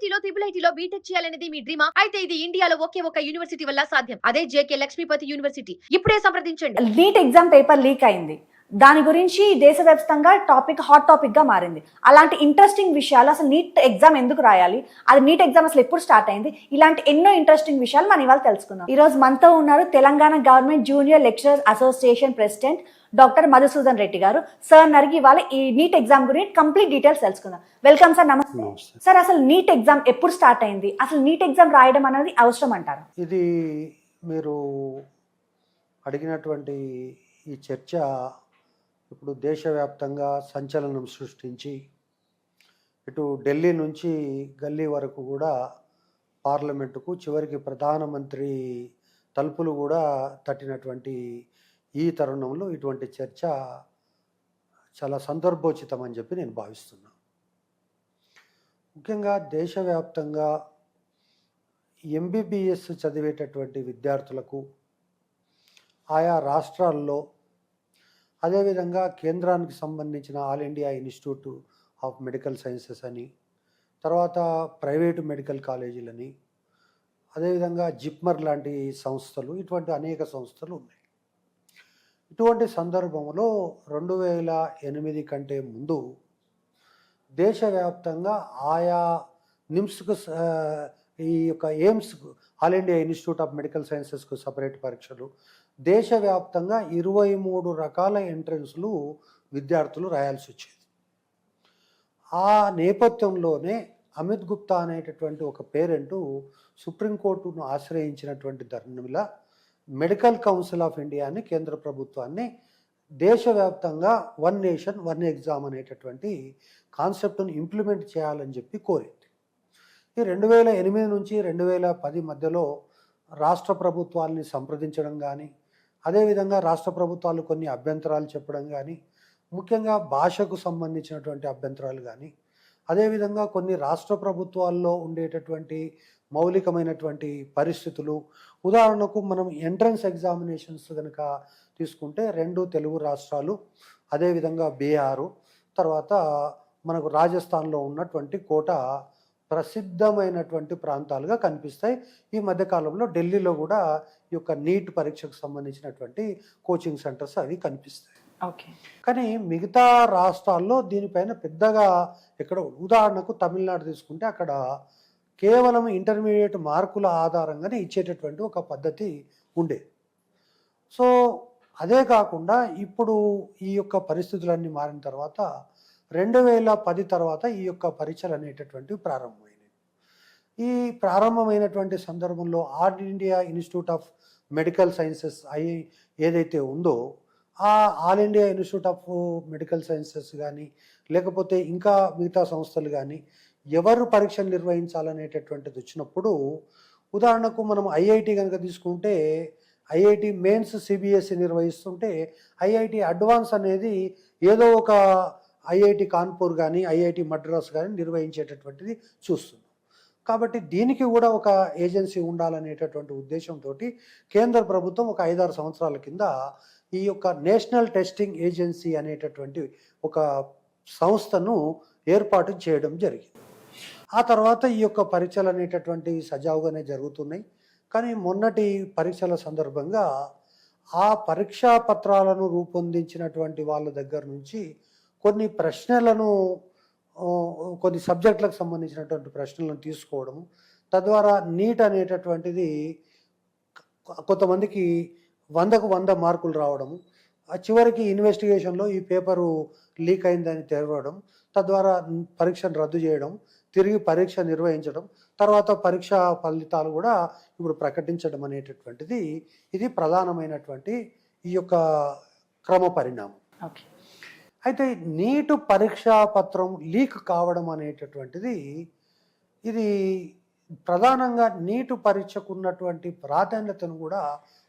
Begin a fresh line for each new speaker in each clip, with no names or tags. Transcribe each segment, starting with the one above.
ఐఐటీలో ఐఐటీలో BTech చేయాలనేది మీ డ్రీమా? అయితే ఇది ఇండియాలో ఒకే ఒక యూనివర్సిటీ వల్ల సాధ్యం. అదే జేకే లక్ష్మీపతి యూనివర్సిటీ. ఇప్పుడే సంప్రదించండి.
నీట్ ఎగ్జామ్ పేపర్ లీక్ అయింది. దాని గురించి దేశవ్యాప్తంగా హాట్ టాపిక్ గా మారింది. అలాంటి ఇంట్రెస్టింగ్ విషయాలు, అసలు నీట్ ఎగ్జామ్ ఎందుకు రాయాలి, అది నీట్ ఎగ్జామ్ అసలు ఎప్పుడు స్టార్ట్ అయింది, ఇలాంటి ఎన్నో ఇంట్రెస్టింగ్ విషయాలు మనం ఇవాళ తెలుసుకుందాం. ఈ రోజు మనతో ఉన్నారు Telangana government junior lecturers association president doctor Madhusudan Reddy గారు. సార్ అడిగి ఇవాళ ఈ నీట్ ఎగ్జామ్ గురించి కంప్లీట్ డీటెయిల్స్ తెలుసుకుందాం. Welcome sir. నమస్తే సార్. అసలు నీట్ ఎగ్జామ్ ఎప్పుడు స్టార్ట్ అయింది, అసలు నీట్ ఎగ్జామ్ రాయడం అనేది అవసరం అంటారు?
ఇది మీరు అడిగినటువంటి ఈ చర్చ ఇప్పుడు దేశవ్యాప్తంగా సంచలనం సృష్టించి ఇటు ఢిల్లీ నుంచి గల్లీ వరకు కూడా పార్లమెంటుకు చివరికి ప్రధానమంత్రి తలుపులు కూడా తట్టినటువంటి ఈ తరుణంలో ఇటువంటి చర్చ చాలా సందర్భోచితం అని చెప్పి నేను భావిస్తున్నాను. ముఖ్యంగా దేశవ్యాప్తంగా ఎంబీబీఎస్ చదివేటటువంటి విద్యార్థులకు ఆయా రాష్ట్రాల్లో, అదేవిధంగా కేంద్రానికి సంబంధించిన all India institute of medical sciences అని, తర్వాత ప్రైవేటు మెడికల్ కాలేజీలని, అదేవిధంగా జిప్మర్ లాంటి సంస్థలు, ఇటువంటి అనేక సంస్థలు ఉన్నాయి. ఇటువంటి సందర్భంలో 2008 కంటే ముందు దేశవ్యాప్తంగా ఆయా నిమ్స్కు, ఈ యొక్క ఎయిమ్స్కు, all India institute of medical సైన్సెస్కు సపరేట్ పరీక్షలు, దేశవ్యాప్తంగా 23 రకాల ఎంట్రన్స్లు విద్యార్థులు రాయాల్సి వచ్చేది. ఆ నేపథ్యంలోనే అమిత్ గుప్తా అనేటటువంటి ఒక పేరెంటు సుప్రీంకోర్టును ఆశ్రయించినటువంటి తరుణంలో మెడికల్ కౌన్సిల్ ఆఫ్ ఇండియాని, కేంద్ర ప్రభుత్వాన్ని దేశవ్యాప్తంగా వన్ నేషన్ వన్ ఎగ్జామ్ అనేటటువంటి కాన్సెప్ట్ను ఇంప్లిమెంట్ చేయాలని చెప్పి కోరింది. ఈ 2008 నుంచి 2010 మధ్యలో రాష్ట్ర ప్రభుత్వాలని సంప్రదించడం కానీ, అదేవిధంగా రాష్ట్ర ప్రభుత్వాలు కొన్ని అభ్యంతరాలు చెప్పడం కానీ, ముఖ్యంగా భాషకు సంబంధించినటువంటి అభ్యంతరాలు కానీ, అదేవిధంగా కొన్ని రాష్ట్ర ప్రభుత్వాల్లో ఉండేటటువంటి మౌలికమైనటువంటి పరిస్థితులు, ఉదాహరణకు మనం ఎంట్రన్స్ ఎగ్జామినేషన్స్ కనుక తీసుకుంటే 2 తెలుగు రాష్ట్రాలు, అదేవిధంగా బీహారు, తర్వాత మనకు రాజస్థాన్లో ఉన్నటువంటి కోటా ప్రసిద్ధమైనటువంటి ప్రాంతాలుగా కనిపిస్తాయి. ఈ మధ్యకాలంలో ఢిల్లీలో కూడా ఈ యొక్క నీట్ పరీక్షకు సంబంధించినటువంటి కోచింగ్ సెంటర్స్ అవి కనిపిస్తాయి.
ఓకే.
కానీ మిగతా రాష్ట్రాల్లో దీనిపైన పెద్దగా ఎక్కడ, ఉదాహరణకు తమిళనాడు తీసుకుంటే అక్కడ కేవలం ఇంటర్మీడియట్ మార్కుల ఆధారంగానే ఇచ్చేటటువంటి ఒక పద్ధతి ఉండేది. సో అదే కాకుండా ఇప్పుడు ఈ యొక్క పరిస్థితులన్నీ మారిన తర్వాత 2010 తర్వాత ఈ యొక్క పరీక్షలు అనేటటువంటివి ప్రారంభమైనవి. ఈ ప్రారంభమైనటువంటి సందర్భంలో all India institute of medical sciences ఏదైతే ఉందో, ఆ all India institute of medical sciences కానీ, లేకపోతే ఇంకా మిగతా సంస్థలు కానీ ఎవరు పరీక్షలు నిర్వహించాలనేటటువంటిది వచ్చినప్పుడు, ఉదాహరణకు మనం ఐఐటి కనుక తీసుకుంటే ఐఐటి మెయిన్స్ సిబిఎస్ఈ నిర్వహిస్తుంటే ఐఐటి అడ్వాన్స్ అనేది ఏదో ఒక ఐఐటి కాన్పూర్ కానీ ఐఐటి మద్రాస్ కానీ నిర్వహించేటటువంటిది చూస్తున్నాం. కాబట్టి దీనికి కూడా ఒక ఏజెన్సీ ఉండాలనేటటువంటి ఉద్దేశంతో కేంద్ర ప్రభుత్వం ఒక 5-6 సంవత్సరాల కింద ఈ యొక్క నేషనల్ టెస్టింగ్ ఏజెన్సీ అనేటటువంటి ఒక సంస్థను ఏర్పాటు చేయడం జరిగింది. ఆ తర్వాత ఈ యొక్క పరీక్షలు అనేటటువంటి సజావుగానే జరుగుతున్నాయి. కానీ మొన్నటి పరీక్షల సందర్భంగా ఆ పరీక్షా పత్రాలను రూపొందించినటువంటి వాళ్ళ దగ్గర నుంచి కొన్ని ప్రశ్నలను, కొన్ని సబ్జెక్టులకు సంబంధించినటువంటి ప్రశ్నలను తీసుకోవడము, తద్వారా నీట్ అనేటటువంటిది కొంతమందికి 100కు 100 మార్కులు రావడము, చివరికి ఇన్వెస్టిగేషన్లో ఈ పేపరు లీక్ అయిందని తెలవడం, తద్వారా పరీక్షను రద్దు చేయడం, తిరిగి పరీక్ష నిర్వహించడం, తర్వాత పరీక్ష ఫలితాలు కూడా ఇప్పుడు ప్రకటించడం అనేటటువంటిది ఇది ప్రధానమైనటువంటి ఈ యొక్క క్రమ పరిణామం.
ఓకే.
అయితే నీటు పరీక్షా పత్రం లీక్ కావడం అనేటటువంటిది ఇది ప్రధానంగా నీటు పరీక్షకు ఉన్నటువంటి ప్రాధాన్యతను కూడా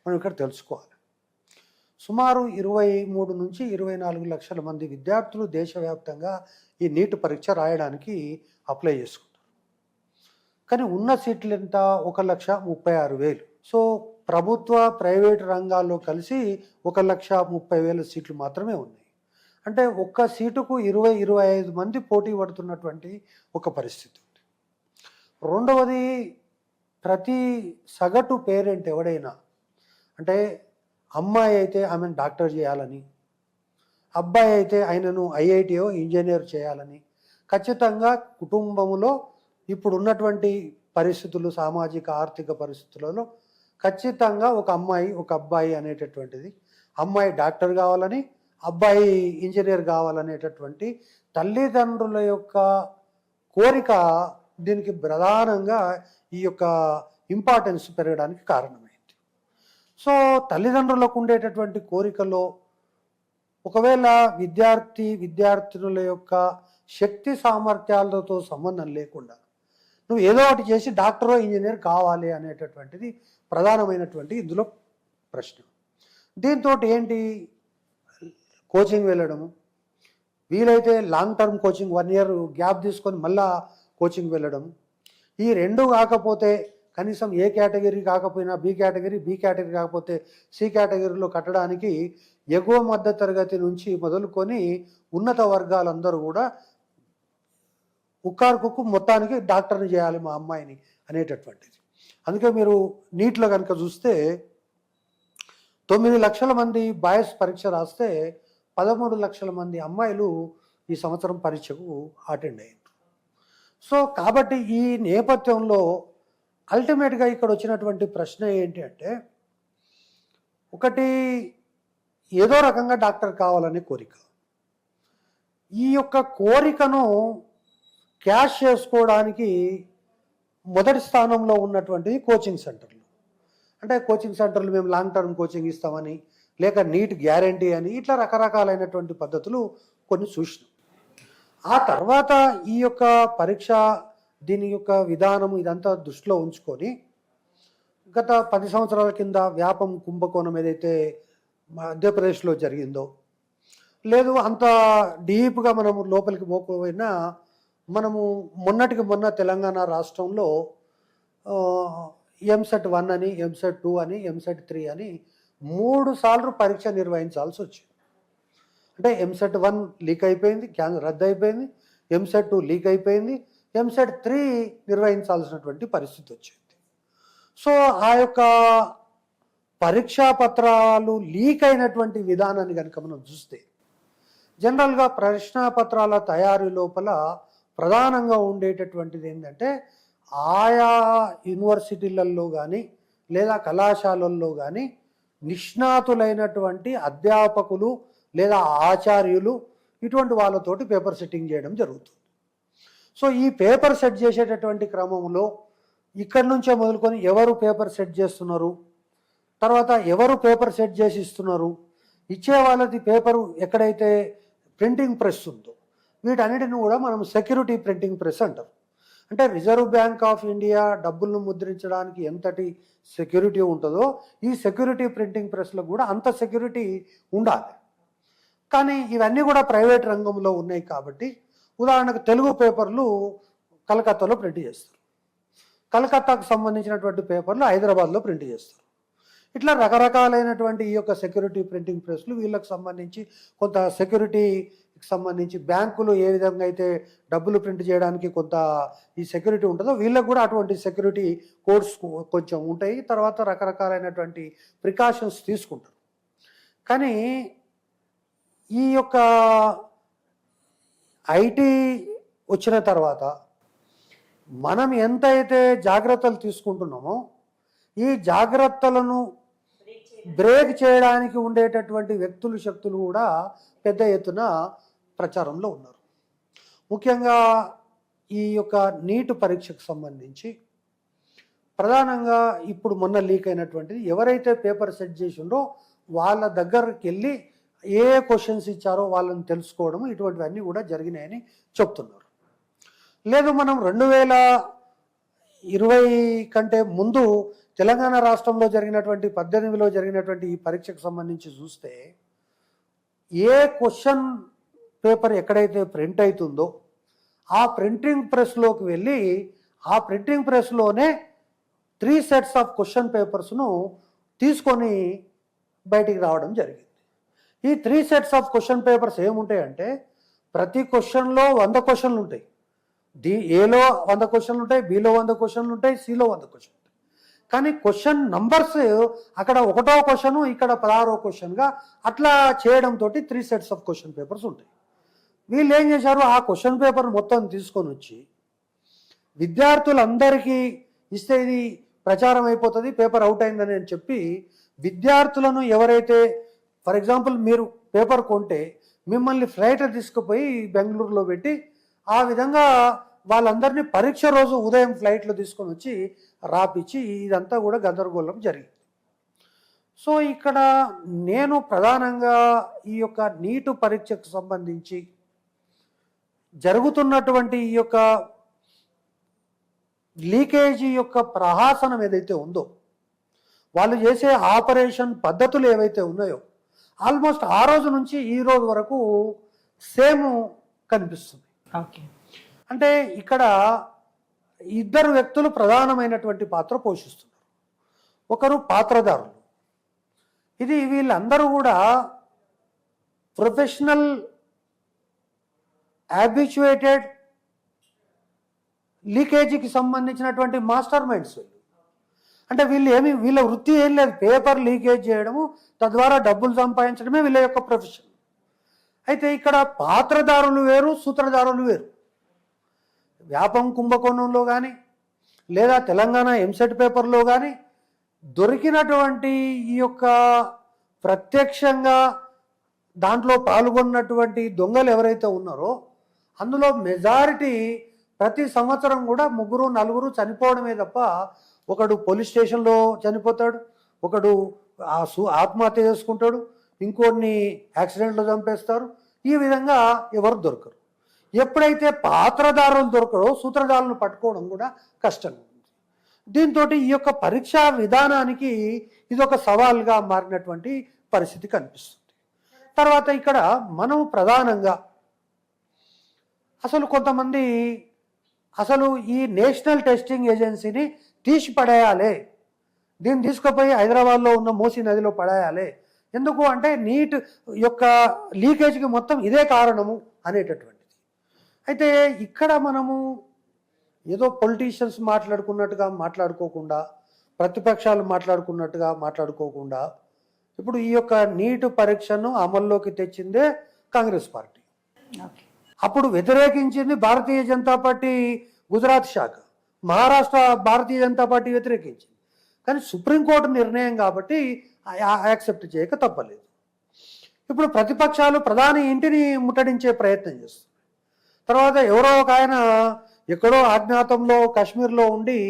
మనం ఇక్కడ తెలుసుకోవాలి. సుమారు 23 నుంచి 24 లక్షల మంది విద్యార్థులు దేశవ్యాప్తంగా ఈ నీట్ పరీక్ష రాయడానికి అప్లై చేసుకుంటారు. కానీ ఉన్న సీట్లు ఎంత? 1,36,000. సో ప్రభుత్వ ప్రైవేటు రంగాల్లో కలిసి 1,30,000 సీట్లు మాత్రమే ఉన్నాయి. అంటే ఒక్క సీటుకు 20-25 మంది పోటీ పడుతున్నటువంటి ఒక పరిస్థితి ఉంది. రెండవది, ప్రతి సగటు పేరెంట్ ఎవడైనా, అంటే అమ్మాయి అయితే ఆమెను డాక్టర్ చేయాలని, అబ్బాయి అయితే ఆయనను ఐఐటియో ఇంజనీర్ చేయాలని ఖచ్చితంగా కుటుంబంలో ఇప్పుడు ఉన్నటువంటి పరిస్థితులు, సామాజిక ఆర్థిక పరిస్థితులలో ఖచ్చితంగా ఒక అమ్మాయి ఒక అబ్బాయి అనేటటువంటిది, అమ్మాయి డాక్టర్ కావాలని అబ్బాయి ఇంజనీర్ కావాలనేటటువంటి తల్లిదండ్రుల యొక్క కోరిక దీనికి ప్రధానంగా ఈ యొక్క ఇంపార్టెన్స్ పెరగడానికి కారణమైంది. సో తల్లిదండ్రులకు ఉండేటటువంటి కోరికలో ఒకవేళ విద్యార్థినుల యొక్క శక్తి సామర్థ్యాలతో సంబంధం లేకుండా నువ్వు ఏదో ఒకటి చేసి డాక్టరో ఇంజనీర్ కావాలి అనేటటువంటిది ప్రధానమైనటువంటి ఇందులో ప్రశ్న. దీంతో ఏంటి, కోచింగ్ వెళ్ళడము, వీలైతే long term coaching 1 year gap తీసుకొని మళ్ళా కోచింగ్ వెళ్ళడం, ఈ రెండు కాకపోతే కనీసం ఏ కేటగిరీ కాకపోయినా బి కేటగిరీ కాకపోతే సి కేటగిరీలో కట్టడానికి ఎగువ మధ్య తరగతి నుంచి మొదలుకొని ఉన్నత వర్గాలందరూ కూడా కుక్కు మొత్తానికి డాక్టర్ని చేయాలి మా అమ్మాయిని అనేటటువంటిది. అందుకే మీరు నీట్లో కనుక చూస్తే 9 లక్షల మంది బాయ్స్ పరీక్ష రాస్తే 13 లక్షల మంది అమ్మాయిలు ఈ సంవత్సరం పరీక్షకు అటెండ్ అయ్యారు. సో కాబట్టి ఈ నేపథ్యంలో అల్టిమేట్గా ఇక్కడ వచ్చినటువంటి ప్రశ్న ఏంటి అంటే, ఒకటి ఏదో రకంగా డాక్టర్ కావాలనే కోరిక, ఈ యొక్క కోరికను క్యాష్ చేసుకోవడానికి మొదటి స్థానంలో ఉన్నటువంటిది కోచింగ్ సెంటర్లు. అంటే కోచింగ్ సెంటర్లు మేము లాంగ్ టర్మ్ కోచింగ్ ఇస్తామని, లేక నీట్ గ్యారంటీ అని, ఇట్లా రకరకాలైనటువంటి పద్ధతులు కొన్ని చూసినాం. ఆ తర్వాత ఈ యొక్క పరీక్ష దీని యొక్క విధానం ఇదంతా దృష్టిలో ఉంచుకొని గత 10 సంవత్సరాల కింద వ్యాపం కుంభకోణం ఏదైతే మధ్యప్రదేశ్లో జరిగిందో, లేదు అంత డీప్గా మనము లోపలికి పోకపోయినా మనము మొన్నటికి మొన్న తెలంగాణ రాష్ట్రంలో ఎంసెట్ 1 అని, ఎంసెట్ 2 అని, ఎంసెట్ 3 అని 3 సార్లు పరీక్ష నిర్వహించాల్సి వచ్చింది. అంటే ఎంసెట్ 1 లీక్ అయిపోయింది, రద్దు అయిపోయింది, ఎంసెట్ 2 లీక్ అయిపోయింది, ఎంసెట్ 3 నిర్వహించాల్సినటువంటి పరిస్థితి వచ్చింది. సో ఆ యొక్క పరీక్షా పత్రాలు లీక్ అయినటువంటి విధానాన్ని కనుక మనం చూస్తే, జనరల్గా ప్రశ్నాపత్రాల తయారీ లోపల ప్రధానంగా ఉండేటటువంటిది ఏంటంటే, ఆయా యూనివర్సిటీలలో కానీ లేదా కళాశాలల్లో కానీ నిష్ణాతులైనటువంటి అధ్యాపకులు లేదా ఆచార్యులు ఇటువంటి వాళ్ళతోటి పేపర్ సెట్టింగ్ చేయడం జరుగుతుంది. సో ఈ పేపర్ సెట్ చేసేటటువంటి క్రమంలో ఇక్కడి నుంచే మొదలుకొని ఎవరు పేపర్ సెట్ చేస్తున్నారు, తర్వాత ఎవరు పేపర్ సెట్ చేసి ఇస్తున్నారు, ఇచ్చే వాళ్ళది పేపరు ఎక్కడైతే ప్రింటింగ్ ప్రెస్ ఉందో వీటన్నిటిని కూడా మనం సెక్యూరిటీ ప్రింటింగ్ ప్రెస్ అంటాం. అంటే రిజర్వ్ బ్యాంక్ ఆఫ్ ఇండియా డబ్బులను ముద్రించడానికి ఎంతటి సెక్యూరిటీ ఉంటుందో ఈ సెక్యూరిటీ ప్రింటింగ్ ప్రెస్లో కూడా అంత సెక్యూరిటీ ఉండాలి. కానీ ఇవన్నీ కూడా ప్రైవేట్ రంగంలో ఉన్నాయి కాబట్టి, ఉదాహరణకు తెలుగు పేపర్లు కలకత్తాలో ప్రింట్ చేస్తారు, కలకత్తాకు సంబంధించినటువంటి పేపర్లు హైదరాబాద్లో ప్రింట్ చేస్తారు. ఇట్లా రకరకాలైనటువంటి ఈ యొక్క సెక్యూరిటీ ప్రింటింగ్ ప్రెస్లు వీళ్ళకి సంబంధించి కొంత సెక్యూరిటీకి సంబంధించి బ్యాంకులు ఏ విధంగా అయితే డబ్బులు ప్రింట్ చేయడానికి కొంత ఈ సెక్యూరిటీ ఉంటుందో వీళ్ళకి కూడా అటువంటి సెక్యూరిటీ కోడ్స్ కొంచెం ఉంటాయి. తర్వాత రకరకాలైనటువంటి ప్రికాషన్స్ తీసుకుంటారు. కానీ ఈ యొక్క ఐటీ వచ్చిన తర్వాత మనం ఎంతైతే జాగ్రత్తలు తీసుకుంటున్నామో ఈ జాగ్రత్తలను బ్రేక్ చేయడానికి ఉండేటటువంటి వ్యక్తులు శక్తులు కూడా పెద్ద ఎత్తున ప్రచారంలో ఉన్నారు. ముఖ్యంగా ఈ యొక్క నీట్ పరీక్షకు సంబంధించి ప్రధానంగా ఇప్పుడు మొన్న లీక్ అయినటువంటిది ఎవరైతే పేపర్ సెట్ చేసిండ్రో వాళ్ళ దగ్గరికి వెళ్ళి ఏ క్వశ్చన్స్ ఇచ్చారో వాళ్ళని తెలుసుకోవడం ఇటువంటివన్నీ కూడా జరిగినాయని చెప్తున్నారు. లేదు మనం 2020 కంటే ముందు తెలంగాణ రాష్ట్రంలో జరిగినటువంటి 18లో జరిగినటువంటి ఈ పరీక్షకు సంబంధించి చూస్తే ఏ క్వశ్చన్ పేపర్ ఎక్కడైతే ప్రింట్ అవుతుందో ఆ ప్రింటింగ్ ప్రెస్లోకి వెళ్ళి ఆ ప్రింటింగ్ ప్రెస్లోనే 3 sets ఆఫ్ క్వశ్చన్ పేపర్స్ను తీసుకొని బయటికి రావడం జరిగింది. ఈ 3 sets ఆఫ్ క్వశ్చన్ పేపర్స్ ఏముంటాయంటే ప్రతి క్వశ్చన్లో 100 క్వశ్చన్లు ఉంటాయి. ఏలో 100 క్వశ్చన్లు ఉంటాయి, బిలో 100 క్వశ్చన్లు ఉంటాయి, సిలో 100 క్వశ్చన్లు ఉంటాయి. కానీ క్వశ్చన్ నంబర్స్ అక్కడ 1వ క్వశ్చన్, ఇక్కడ 16వ క్వశ్చన్గా అట్లా చేయడంతో 3 సెట్స్ ఆఫ్ క్వశ్చన్ పేపర్స్ ఉంటాయి. వీళ్ళు ఏం చేశారు, ఆ క్వశ్చన్ పేపర్ మొత్తం తీసుకొని వచ్చి విద్యార్థులందరికీ ఇస్తే ఇది ప్రచారం అయిపోతుంది, పేపర్ అవుట్ అయిందని అని చెప్పి విద్యార్థులను ఎవరైతే, ఫర్ ఎగ్జాంపుల్ మీరు పేపర్ కొంటే మిమ్మల్ని ఫ్లైట్ తీసుకుపోయి బెంగళూరులో పెట్టి ఆ విధంగా వాళ్ళందరినీ పరీక్ష రోజు ఉదయం ఫ్లైట్లో తీసుకొని వచ్చి రాపిచ్చి ఇదంతా కూడా గందరగోళం జరిగింది. సో ఇక్కడ నేను ప్రధానంగా ఈ యొక్క నీటు పరీక్షకు సంబంధించి జరుగుతున్నటువంటి ఈ యొక్క లీకేజీ యొక్క ప్రహాసనం ఏదైతే ఉందో, వాళ్ళు చేసే ఆపరేషన్ పద్ధతులు ఏవైతే ఉన్నాయో ఆల్మోస్ట్ ఆ రోజు నుంచి ఈ రోజు వరకు సేమ్ కనిపిస్తుంది.
ఓకే,
అంటే ఇక్కడ ఇద్దరు వ్యక్తులు ప్రధానమైనటువంటి పాత్ర పోషిస్తున్నారు. ఒకరు పాత్రదారులు. ఇది వీళ్ళందరూ కూడా ప్రొఫెషనల్ హ్యాబిచుయేటెడ్ లీకేజీకి సంబంధించినటువంటి మాస్టర్ మైండ్స్. అంటే వీళ్ళ వృత్తి ఏం లేదు, పేపర్ లీకేజ్ చేయడము, తద్వారా డబ్బులు సంపాదించడమే వీళ్ళ యొక్క ప్రొఫెషన్. అయితే ఇక్కడ పాత్రదారులు వేరు, సూత్రధారులు వేరు. వ్యాపం కుంభకోణంలో కానీ లేదా తెలంగాణ ఎంసెట్ పేపర్లో కానీ దొరికినటువంటి ఈ యొక్క ప్రత్యక్షంగా దాంట్లో పాల్గొన్నటువంటి దొంగలు ఎవరైతే ఉన్నారో అందులో మెజారిటీ ప్రతి సంవత్సరం కూడా 3-4 చనిపోవడమే తప్ప, ఒకడు పోలీస్ స్టేషన్లో చనిపోతాడు, ఒకడు ఆత్మహత్య చేసుకుంటాడు, ఇంకోడిని యాక్సిడెంట్లో చంపేస్తారు. ఈ విధంగా ఎవరు దొరకరు. ఎప్పుడైతే పాత్రదారులు దొరకరో సూత్రధారులను పట్టుకోవడం కూడా కష్టంగా ఉంది. దీంతో ఈ యొక్క పరీక్షా విధానానికి ఇది ఒక సవాల్గా మారినటువంటి పరిస్థితి కనిపిస్తుంది. తర్వాత ఇక్కడ మనం ప్రధానంగా కొంతమంది ఈ నేషనల్ టెస్టింగ్ ఏజెన్సీని తీసి పడేయాలి, దీన్ని తీసుకుపోయి హైదరాబాద్లో ఉన్న మూసీ నదిలో పడేయాలి, ఎందుకు అంటే నీట్ యొక్క లీకేజ్కి మొత్తం ఇదే కారణము అనేటటువంటిది. అయితే ఇక్కడ మనము ఏదో పొలిటీషియన్స్ మాట్లాడుకున్నట్టుగా మాట్లాడుకోకుండా, ప్రతిపక్షాలు మాట్లాడుకున్నట్టుగా మాట్లాడుకోకుండా, ఇప్పుడు ఈ యొక్క నీట్ పరీక్షను అమల్లోకి తెచ్చిందే కాంగ్రెస్ పార్టీ. అప్పుడు వ్యతిరేకించింది భారతీయ జనతా పార్టీ గుజరాత్ శాఖ, మహారాష్ట్ర భారతీయ జనతా పార్టీ వ్యతిరేకించింది. కానీ సుప్రీంకోర్టు నిర్ణయం కాబట్టి యాక్సెప్ట్ చేయక తప్పలేదు. ఇప్పుడు ప్రతిపక్షాలు ప్రధాని ఇంటిని ముట్టడించే ప్రయత్నం చేస్తుంది. తర్వాత ఎవరో ఒక ఆయన ఎక్కడో అజ్ఞాతంలో కాశ్మీర్లో ఉండి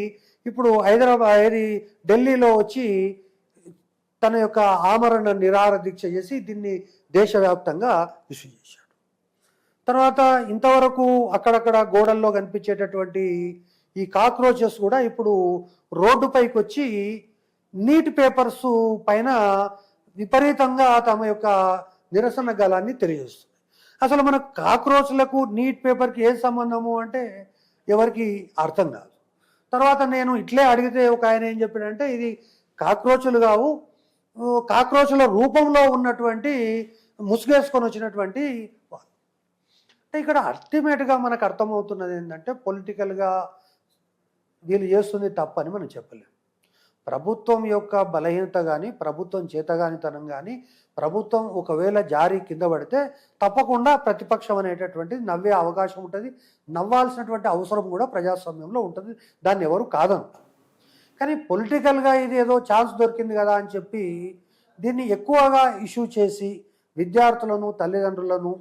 ఇప్పుడు ఢిల్లీలో వచ్చి తన యొక్క ఆమరణ నిరాహార దీక్ష చేసి దీన్ని దేశవ్యాప్తంగా ఇష్యూ చేశాడు. తర్వాత ఇంతవరకు అక్కడక్కడ గోడల్లో కనిపించేటటువంటి ఈ కాక్రోచెస్ కూడా ఇప్పుడు రోడ్డుపైకి వచ్చి నీట్ పేపర్స్ పైన విపరీతంగా తమ యొక్క నిరసన గలాన్ని తెలియజేస్తుంది. అసలు మన కాక్రోచ్లకు నీట్ పేపర్కి ఏ సంబంధము అంటే ఎవరికి అర్థం కాదు. తర్వాత నేను ఇట్లే అడిగితే ఒక ఆయన ఏం చెప్పాడంటే ఇది కాక్రోచులు కావు, కాక్రోచుల రూపంలో ఉన్నటువంటి ముసుగేసుకొని వచ్చినటువంటి వాళ్ళు. అంటే ఇక్కడ అల్టిమేట్గా మనకు అర్థమవుతున్నది ఏంటంటే పొలిటికల్గా వీళ్ళు చేస్తుంది తప్పని మనం చెప్పలేము. ప్రభుత్వం యొక్క బలహీనత కానీ, ప్రభుత్వం చేతగానితనం కానీ, ప్రభుత్వం ఒకవేళ జారీ కింద పడితే తప్పకుండా ప్రతిపక్షం అనేటటువంటిది నవ్వే అవకాశం ఉంటుంది, నవ్వాల్సినటువంటి అవసరం కూడా ప్రజాస్వామ్యంలో ఉంటుంది. దాన్ని ఎవరు కాదంటారు. కానీ పొలిటికల్గా ఇది ఏదో ఛాన్స్ దొరికింది కదా అని చెప్పి దీన్ని ఎక్కువగా ఇష్యూ చేసి విద్యార్థులను, తల్లిదండ్రులను,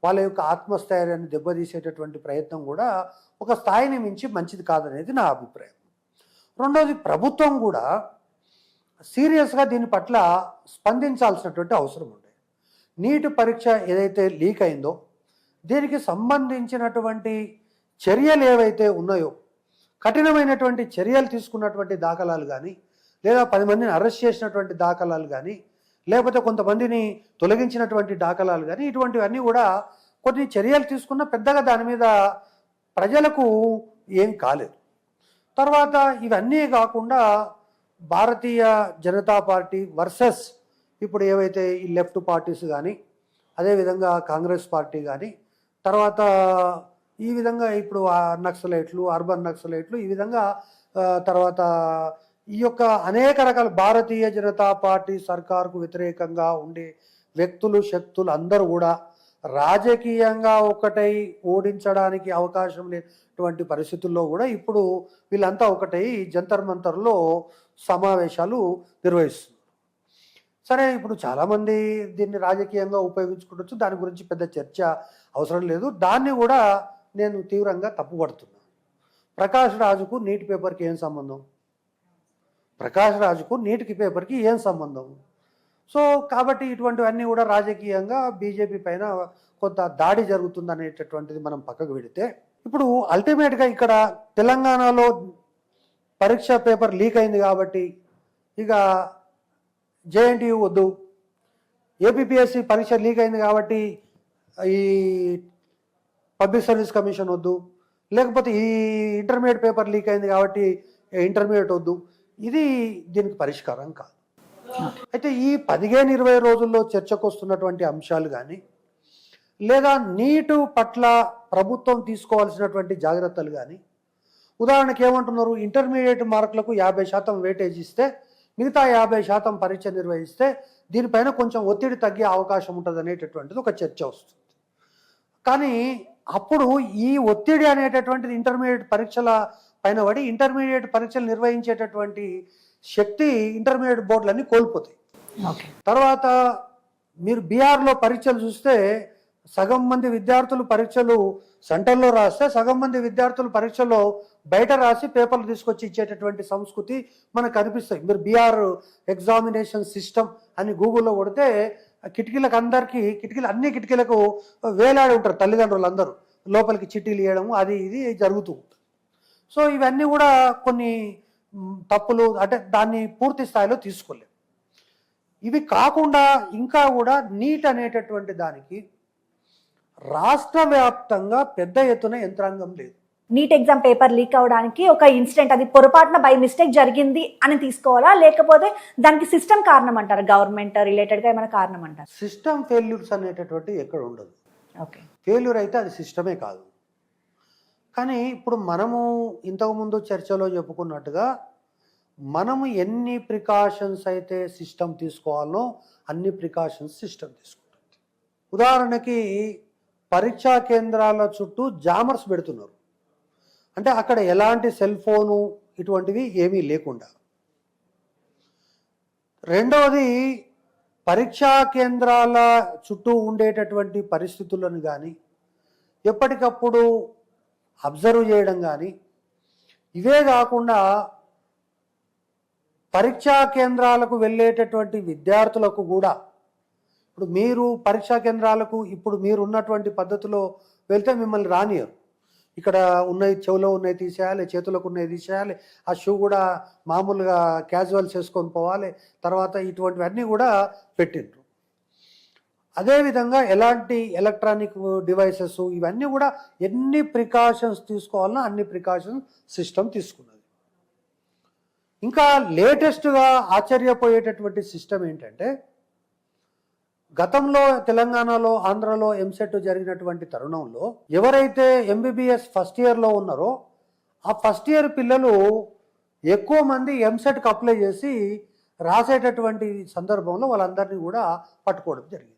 వాళ్ళ యొక్క ఆత్మస్థైర్యాన్ని దెబ్బతీసేటటువంటి ప్రయత్నం కూడా ఒక స్థాయిని మించి మంచిది కాదనేది నా అభిప్రాయం. రెండోది, ప్రభుత్వం కూడా సీరియస్గా దీని పట్ల స్పందించాల్సినటువంటి అవసరం ఉంది. నీట్ పరీక్ష ఏదైతే లీక్ అయిందో దీనికి సంబంధించినటువంటి చర్యలు ఏవైతే ఉన్నాయో, కఠినమైనటువంటి చర్యలు తీసుకున్నటువంటి దాఖలాలు కానీ, లేదా 10 మందిని అరెస్ట్ చేసినటువంటి దాఖలాలు కానీ, లేకపోతే కొంతమందిని తొలగించినటువంటి దాఖలాలు కానీ, ఇటువంటివన్నీ కూడా కొన్ని చర్యలు తీసుకున్న పెద్దగా దాని మీద ప్రజలకు ఏం కాలేదు. తర్వాత ఇవన్నీ కాకుండా భారతీయ జనతా పార్టీ వర్సెస్ ఇప్పుడు ఏవైతే ఈ లెఫ్ట్ పార్టీస్ కానీ, అదేవిధంగా కాంగ్రెస్ పార్టీ కానీ, తర్వాత ఈ విధంగా ఇప్పుడు ఆ నక్సలైట్లు, అర్బన్ నక్సలైట్లు, ఈ విధంగా తర్వాత ఈ యొక్క అనేక రకాల భారతీయ జనతా పార్టీ సర్కారుకు వ్యతిరేకంగా ఉండే వ్యక్తులు, శక్తులు అందరూ కూడా రాజకీయంగా ఒకటై ఓడించడానికి అవకాశం లేనటువంటి పరిస్థితుల్లో కూడా ఇప్పుడు వీళ్ళంతా ఒకటై జంతర్ మంతర్లో సమావేశాలు నిర్వహిస్తున్నారు. సరే, ఇప్పుడు చాలామంది దీన్ని రాజకీయంగా ఉపయోగించుకోవచ్చు, దాని గురించి పెద్ద చర్చ అవసరం లేదు. దాన్ని కూడా నేను తీవ్రంగా తప్పుపడుతున్నాను. ప్రకాష్ రాజుకు నీట్ పేపర్కి ఏం సంబంధం? ప్రకాష్ రాజుకు నీట్ పేపర్కి ఏం సంబంధం? సో కాబట్టి ఇటువంటివన్నీ కూడా రాజకీయంగా బీజేపీ పైన కొంత దాడి జరుగుతుంది అనేటటువంటిది మనం పక్కకు పెడితే, ఇప్పుడు అల్టిమేట్గా ఇక్కడ తెలంగాణలో పరీక్ష పేపర్ లీక్ అయింది కాబట్టి ఇక జేఎన్టీయూ వద్దు, ఏపీపీఎస్సీ పరీక్ష లీక్ అయింది కాబట్టి ఈ పబ్లిక్ సర్వీస్ కమిషన్ వద్దు, లేకపోతే ఈ ఇంటర్మీడియట్ పేపర్ లీక్ అయింది కాబట్టి ఇంటర్మీడియట్ వద్దు, ఇది దీనికి పరిష్కారం కాదు. అయితే ఈ 15-20 రోజుల్లో చర్చకు వస్తున్నటువంటి అంశాలు కానీ, లేదా నీటు పట్ల ప్రభుత్వం తీసుకోవాల్సినటువంటి జాగ్రత్తలు కానీ, ఉదాహరణకి ఏమంటున్నారు, ఇంటర్మీడియట్ మార్కులకు 50% వెయిటేజ్ ఇస్తే మిగతా 50% పరీక్ష నిర్వహిస్తే దీనిపైన కొంచెం ఒత్తిడి తగ్గే అవకాశం ఉంటుంది అనేటటువంటిది ఒక చర్చ వస్తుంది. కానీ అప్పుడు ఈ ఒత్తిడి అనేటటువంటిది ఇంటర్మీడియట్ పరీక్షల పైన పడి ఇంటర్మీడియట్ పరీక్షలు నిర్వహించేటటువంటి శక్తి ఇంటర్మీడియట్ బోర్డులన్నీ కోల్పోతాయి. తర్వాత మీరు బీహార్లో పరీక్షలు చూస్తే సగం మంది విద్యార్థులు పరీక్షలు సెంటర్లో రాస్తే సగం మంది విద్యార్థులు పరీక్షలో బయట రాసి పేపర్లు తీసుకొచ్చి ఇచ్చేటటువంటి సంస్కృతి మనకు కనిపిస్తాయి. మీరు బీహార్ ఎగ్జామినేషన్ సిస్టమ్ అని గూగుల్లో కొడితే కిటికీలకు అన్ని కిటికీలకు వేలాడి ఉంటారు తల్లిదండ్రులు అందరూ, లోపలికి చిట్టీలు ఇవ్వడము అది ఇది జరుగుతూ ఉంటుంది. సో ఇవన్నీ కూడా కొన్ని తప్పులు, అంటే దాన్ని పూర్తి స్థాయిలో తీసుకోలేము. ఇవి కాకుండా ఇంకా కూడా నీట్ అనేటటువంటి దానికి రాష్ట్ర వ్యాప్తంగా పెద్ద ఎత్తున యంత్రాంగం లేదు.
నీట్ ఎగ్జామ్ పేపర్ లీక్ అవడానికి ఒక ఇన్సిడెంట్, అది పొరపాటున బై మిస్టేక్ జరిగింది అని తీసుకోవాలా, లేకపోతే దానికి సిస్టమ్ కారణం అంటారు, గవర్నమెంట్ రిలేటెడ్గా ఏమైనా కారణం అంటారు?
సిస్టమ్ ఫెయిల్యూర్స్ అనేటటువంటి ఎక్కడ ఉండదు.
ఓకే,
ఫెయిల్యూర్ అయితే అది సిస్టమే కాదు. కానీ ఇప్పుడు మనము ఇంతకుముందు చర్చలో చెప్పుకున్నట్టుగా మనము ఎన్ని ప్రికాషన్స్ అయితే సిస్టమ్ తీసుకోవాలో అన్ని ప్రికాషన్స్ సిస్టమ్ తీసుకుంటుంది. ఉదాహరణకి పరీక్షా కేంద్రాల చుట్టూ జామర్స్ పెడుతున్నారు, అంటే అక్కడ ఎలాంటి సెల్ ఫోను ఇటువంటివి ఏమీ లేకుండా. రెండవది, పరీక్షా కేంద్రాల చుట్టూ ఉండేటటువంటి పరిస్థితులను కానీ ఎప్పటికప్పుడు అబ్జర్వ్ చేయడం కానీ, ఇవే కాకుండా పరీక్షా కేంద్రాలకు వెళ్ళేటటువంటి విద్యార్థులకు కూడా, ఇప్పుడు మీరు పరీక్షా కేంద్రాలకు ఇప్పుడు మీరు ఉన్నటువంటి పద్ధతిలో వెళ్తే మిమ్మల్ని రానియరు. ఇక్కడ ఉన్నవి చెవులో ఉన్నవి తీసేయాలి, చేతులకు ఉన్నవి తీసేయాలి, ఆ షూ కూడా మామూలుగా క్యాజువల్స్ వేసుకొని పోవాలి, తర్వాత ఇటువంటివన్నీ కూడా పెట్టిండ్రు. అదేవిధంగా ఎలాంటి ఎలక్ట్రానిక్ డివైసెస్ ఇవన్నీ కూడా ఎన్ని ప్రికాషన్స్ తీసుకోవాలన్నా అన్ని ప్రికాషన్స్ సిస్టమ్ తీసుకున్నది. ఇంకా లేటెస్ట్గా ఆశ్చర్యపోయేటటువంటి సిస్టమ్ ఏంటంటే, గతంలో తెలంగాణలో ఆంధ్రలో ఎంసెట్ జరిగినటువంటి తరుణంలో ఎవరైతే ఎంబీబీఎస్ ఫస్ట్ ఇయర్లో ఉన్నారో ఆ ఫస్ట్ ఇయర్ పిల్లలు ఎక్కువ మంది ఎంసెట్కి అప్లై చేసి రాసేటటువంటి సందర్భంలో వాళ్ళందరినీ కూడా పట్టుకోవడం జరిగింది.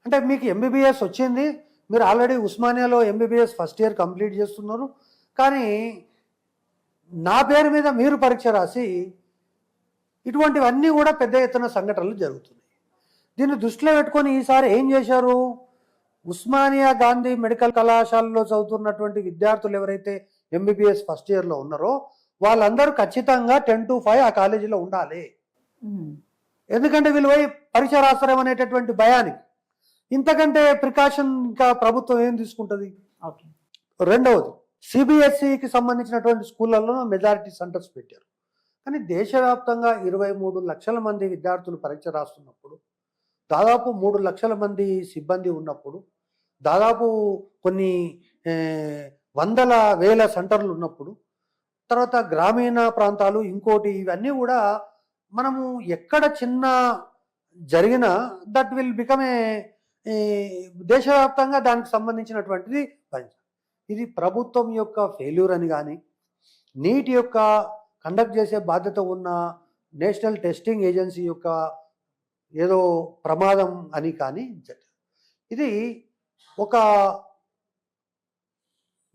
అంటే మీకు ఎంబీబీఎస్ వచ్చింది, మీరు ఆల్రెడీ ఉస్మానియాలో ఎంబీబీఎస్ ఫస్ట్ ఇయర్ కంప్లీట్ చేస్తున్నారు, కానీ నా పేరు మీద మీరు పరీక్ష రాసి, ఇటువంటివన్నీ కూడా పెద్ద ఎత్తున సంఘటనలు జరుగుతున్నాయి. దీన్ని దృష్టిలో పెట్టుకొని ఈసారి ఏం చేశారు, ఉస్మానియా గాంధీ మెడికల్ కళాశాలలో చదువుతున్నటువంటి విద్యార్థులు ఎవరైతే ఎంబీబీఎస్ ఫస్ట్ ఇయర్లో ఉన్నారో వాళ్ళందరూ ఖచ్చితంగా 10 to 5 ఆ కాలేజీలో ఉండాలి. ఎందుకంటే వీళ్ళు పోయి పరీక్ష రాస్తారేమనేటటువంటి భయానికి. ఇంతకంటే ప్రికాషన్ ఇంకా ప్రభుత్వం ఏం తీసుకుంటుంది? రెండవది, సిబిఎస్ఈకి సంబంధించినటువంటి స్కూళ్ళల్లో మెజారిటీ సెంటర్స్ పెట్టారు, కానీ దేశవ్యాప్తంగా 23 లక్షల మంది విద్యార్థులు పరీక్ష రాస్తున్నప్పుడు, దాదాపు 3 లక్షల మంది సిబ్బంది ఉన్నప్పుడు, దాదాపు కొన్ని వందల వేల సెంటర్లు ఉన్నప్పుడు, తర్వాత గ్రామీణ ప్రాంతాలు ఇంకోటి, ఇవన్నీ కూడా మనము ఎక్కడ చిన్న జరిగినా దట్ విల్ బికమ్ ఏ దేశవ్యాప్తంగా దానికి సంబంధించినటువంటిది. ఇది ప్రభుత్వం యొక్క ఫెయిల్యూర్ అని కానీ, నీట్ యొక్క కండక్ట్ చేసే బాధ్యత ఉన్న నేషనల్ టెస్టింగ్ ఏజెన్సీ యొక్క ఏదో ప్రమాదం అని కానీ, ఇది ఒక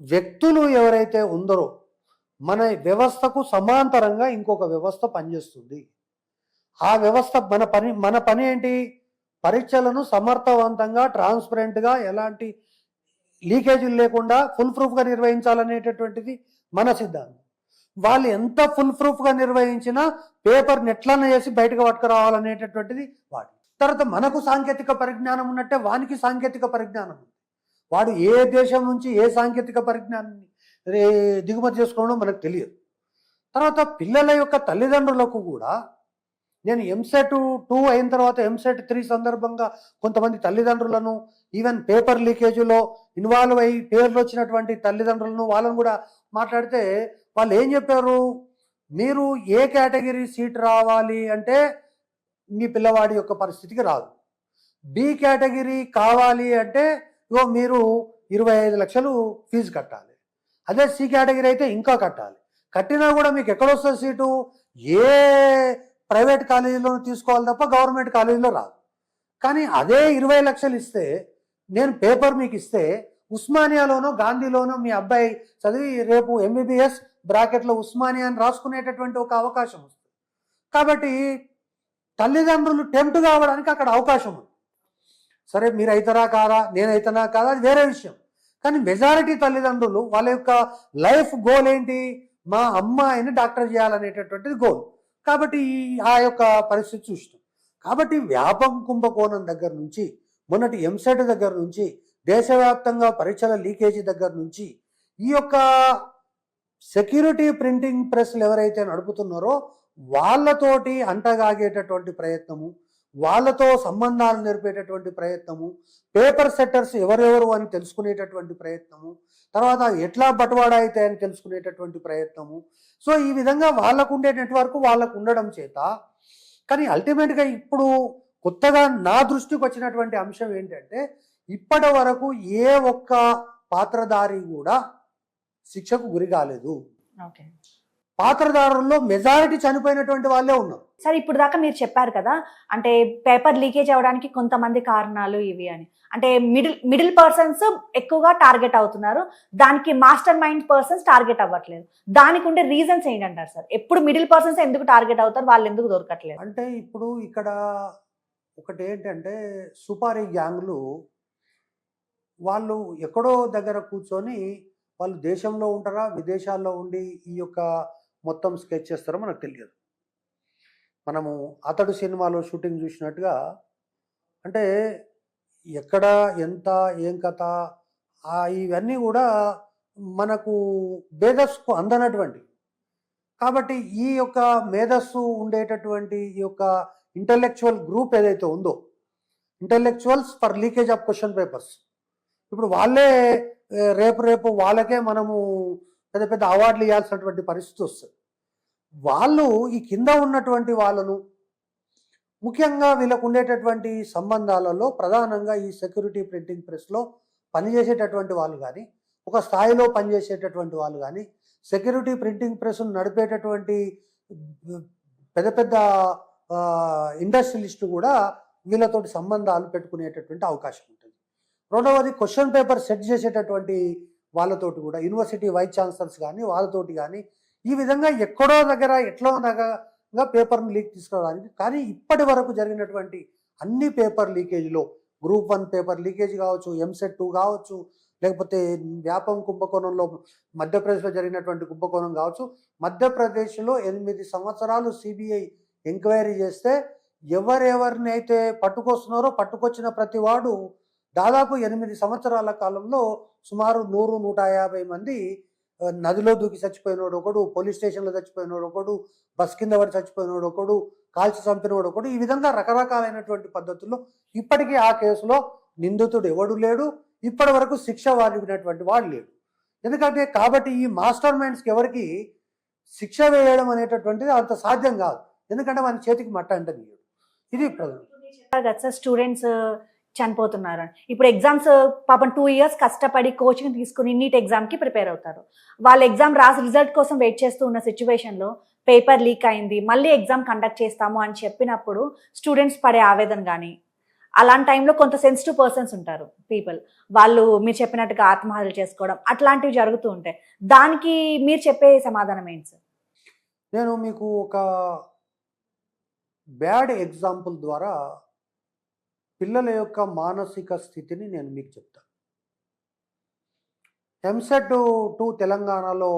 వ్యక్తులు ఎవరైతే ఉందరో మన వ్యవస్థకు సమాంతరంగా ఇంకొక వ్యవస్థ పనిచేస్తుంది. ఆ వ్యవస్థ మన పని ఏంటి? పరీక్షలను సమర్థవంతంగా, ట్రాన్స్పరెంట్గా, ఎలాంటి లీకేజీలు లేకుండా ఫుల్ ప్రూఫ్గా నిర్వహించాలనేటటువంటిది మన సిద్ధాంతం. వాళ్ళు ఎంత ఫుల్ ప్రూఫ్గా నిర్వహించినా పేపర్ని ఎట్లన్నా చేసి బయటకు పట్టుకురావాలనేటటువంటిది వాడి. తర్వాత మనకు సాంకేతిక పరిజ్ఞానం ఉన్నట్టే వానికి సాంకేతిక పరిజ్ఞానం ఉంది. వాడు ఏ దేశం నుంచి ఏ సాంకేతిక పరిజ్ఞానాన్ని దిగుమతి చేసుకోవడం మనకు తెలియదు. తర్వాత పిల్లల యొక్క తల్లిదండ్రులకు కూడా, నేను ఎంసెట్ 2 అయిన తర్వాత ఎంసెట్ 3 సందర్భంగా కొంతమంది తల్లిదండ్రులను, ఈవెన్ పేపర్ లీకేజీలో ఇన్వాల్వ్ అయ్యి పేర్లు వచ్చినటువంటి తల్లిదండ్రులను వాళ్ళను కూడా మాట్లాడితే వాళ్ళు ఏం చెప్పారు? మీరు ఏ కేటగిరీ సీట్ రావాలి అంటే మీ పిల్లవాడి యొక్క పరిస్థితికి రాదు. బి కేటగిరీ కావాలి అంటే మీరు 25 లక్షలు ఫీజు కట్టాలి. అదే సి కేటగిరీ అయితే ఇంకా కట్టాలి. కట్టినా కూడా మీకు ఎక్కడొస్తుంది సీటు? ఏ ప్రైవేట్ కాలేజీలో తీసుకోవాలి తప్ప గవర్నమెంట్ కాలేజీలో రాదు. కానీ అదే 20 లక్షలు ఇస్తే, నేను పేపర్ మీకు ఇస్తే ఉస్మానియాలోనో గాంధీలోనో మీ అబ్బాయి చదివి రేపు ఎంబీబీఎస్ బ్రాకెట్లో ఉస్మానియా అని రాసుకునేటటువంటి ఒక అవకాశం వస్తుంది. కాబట్టి తల్లిదండ్రులు టెంప్ట్ కావడానికి అక్కడ అవకాశం ఉంది. సరే మీరు అవుతారా కాదా, నేను అవుతానా కాదా, అది వేరే విషయం. కానీ మెజారిటీ తల్లిదండ్రులు వాళ్ళ యొక్క లైఫ్ గోల్ ఏంటి? మా అమ్మాయిని డాక్టర్ చేయాలనేటటువంటిది గోల్. కాబట్టి ఆ యొక్క పరిస్థితి చూస్తాం. కాబట్టి వ్యాపం కుంభకోణం దగ్గర నుంచి, మొన్నటి ఎంసెట్ దగ్గర నుంచి, దేశవ్యాప్తంగా పరీక్షల లీకేజీ దగ్గర నుంచి, ఈ యొక్క సెక్యూరిటీ ప్రింటింగ్ ప్రెస్లు ఎవరైతే నడుపుతున్నారో వాళ్ళతోటి అంటగాగేటటువంటి ప్రయత్నము, వాళ్ళతో సంబంధాలు నేర్పేటటువంటి ప్రయత్నము, పేపర్ సెట్టర్స్ ఎవరెవరు అని తెలుసుకునేటటువంటి ప్రయత్నము, తర్వాత ఎట్లా బట్వాడా అయితే అని తెలుసుకునేటటువంటి ప్రయత్నము. సో ఈ విధంగా వాళ్ళకు ఉండే నెట్వర్క్ వాళ్ళకు ఉండడం చేత, కానీ అల్టిమేట్గా ఇప్పుడు కొత్తగా నా దృష్టికి వచ్చినటువంటి అంశం ఏంటంటే, ఇప్పటి వరకు ఏ ఒక్క పాత్రధారి కూడా శిక్షకు గురి కాలేదు. పాత్రధారుల్లో మెజారిటీ చనిపోయినటువంటి వాళ్ళే ఉన్నారు.
సార్ ఇప్పుడు దాకా మీరు చెప్పారు కదా, అంటే పేపర్ లీకేజ్ అవడానికి కొంతమంది కారణాలు ఇవి అని. అంటే మిడిల్ పర్సన్స్ ఎక్కువగా టార్గెట్ అవుతున్నారు, దానికి మాస్టర్ మైండ్ పర్సన్స్ టార్గెట్ అవ్వట్లేదు. దానికి ఉండే రీజన్స్ ఏంటంటారు సార్? ఎప్పుడు మిడిల్ పర్సన్స్ ఎందుకు టార్గెట్ అవుతారు, వాళ్ళు ఎందుకు దొరకట్లేదు?
అంటే ఇప్పుడు ఇక్కడ ఒకటి ఏంటంటే, సుపారీ గ్యాంగ్లు వాళ్ళు ఎక్కడో దగ్గర కూర్చొని, వాళ్ళు దేశంలో ఉంటారా విదేశాల్లో ఉండి ఈ యొక్క మొత్తం స్కెచ్ చేస్తారో మనకు తెలియదు. మనము అతడు సినిమాలో షూటింగ్ చూసినట్టుగా, అంటే ఎక్కడ ఎంత ఏం కథ ఇవన్నీ కూడా మనకు మేధస్సుకు అందనటువంటి. కాబట్టి ఈ యొక్క మేధస్సు ఉండేటటువంటి ఈ యొక్క ఇంటలెక్చువల్ గ్రూప్ ఏదైతే ఉందో, intellectuals for leakage of question papers, ఇప్పుడు వాళ్ళే రేపు వాళ్ళకే మనము పెద్ద పెద్ద అవార్డులు ఇవ్వాల్సినటువంటి పరిస్థితి వస్తుంది. వాళ్ళు ఈ కింద ఉన్నటువంటి వాళ్ళను, ముఖ్యంగా వీళ్ళకు ఉండేటటువంటి సంబంధాలలో ప్రధానంగా ఈ సెక్యూరిటీ ప్రింటింగ్ ప్రెస్లో పనిచేసేటటువంటి వాళ్ళు కానీ, ఒక స్థాయిలో పనిచేసేటటువంటి వాళ్ళు కానీ, సెక్యూరిటీ ప్రింటింగ్ ప్రెస్ను నడిపేటటువంటి పెద్ద పెద్ద ఇండస్ట్రియలిస్టు కూడా వీళ్ళతోటి సంబంధాలు పెట్టుకునేటటువంటి అవకాశం ఉంటుంది. రెండవది, క్వశ్చన్ పేపర్ సెట్ చేసేటటువంటి వాళ్ళతోటి కూడా, యూనివర్సిటీ వైస్ ఛాన్సలర్స్ కానీ వాళ్ళతోటి కానీ, ఈ విధంగా ఎక్కడో దగ్గర ఎట్లా దగ్గరగా పేపర్ని లీక్ తీసుకురావడానికి. కానీ ఇప్పటి వరకు జరిగినటువంటి అన్ని పేపర్ లీకేజీలో, గ్రూప్ 1 పేపర్ లీకేజ్ కావచ్చు, ఎంసెట్ 2 కావచ్చు, లేకపోతే వ్యాపం కుంభకోణంలో మధ్యప్రదేశ్లో జరిగినటువంటి కుంభకోణం కావచ్చు, మధ్యప్రదేశ్లో 8 సంవత్సరాలు సిబిఐ ఎంక్వైరీ చేస్తే ఎవరెవరినైతే పట్టుకొస్తున్నారో పట్టుకొచ్చిన ప్రతి వాడు దాదాపు 8 సంవత్సరాల కాలంలో సుమారు 100-150 మంది నదిలో దూకి చచ్చిపోయినోడు ఒకడు, పోలీస్ స్టేషన్లో చచ్చిపోయినోడు ఒకడు, బస్ కింద పడి చచ్చిపోయినోడు ఒకడు, కాల్చి చంపినోడు ఒకడు, ఈ విధంగా రకరకాలైనటువంటి పద్ధతుల్లో ఇప్పటికీ ఆ కేసులో నిందితుడు ఎవడు లేడు, ఇప్పటి వరకు శిక్ష వాడినటువంటి వాడు లేడు. ఎందుకంటే కాబట్టి ఈ మాస్టర్ మైండ్స్కి ఎవరికి శిక్ష వేయడం అనేటటువంటిది అంత సాధ్యం కాదు. ఎందుకంటే మన చేతికి మట్ట అంటే ఇది ప్రధానం.
స్టూడెంట్స్ చనిపోతున్నారు అని. ఇప్పుడు ఎగ్జామ్స్ పాపం 2 ఇయర్స్ కష్టపడి కోచింగ్ తీసుకుని నీట్ ఎగ్జామ్కి ప్రిపేర్ అవుతారు. వాళ్ళు ఎగ్జామ్ రాసి రిజల్ట్ కోసం వెయిట్ చేస్తూ ఉన్న సిచ్యువేషన్లో పేపర్ లీక్ అయింది, మళ్ళీ ఎగ్జామ్ కండక్ట్ చేస్తాము అని చెప్పినప్పుడు స్టూడెంట్స్ పడే ఆవేదన కానీ, అలాంటి టైంలో కొంత సెన్సిటివ్ పర్సన్స్ ఉంటారు పీపుల్, వాళ్ళు మీరు చెప్పినట్టుగా ఆత్మహత్యలు చేసుకోవడం అట్లాంటివి జరుగుతూ ఉంటాయి. దానికి మీరు చెప్పే సమాధానం ఏంటి సార్?
నేను మీకు ఒక బ్యాడ్ ఎగ్జాంపుల్ ద్వారా పిల్లల యొక్క మానసిక స్థితిని నేను మీకు చెప్తాను. ఎంసెట్ 2 తెలంగాణలో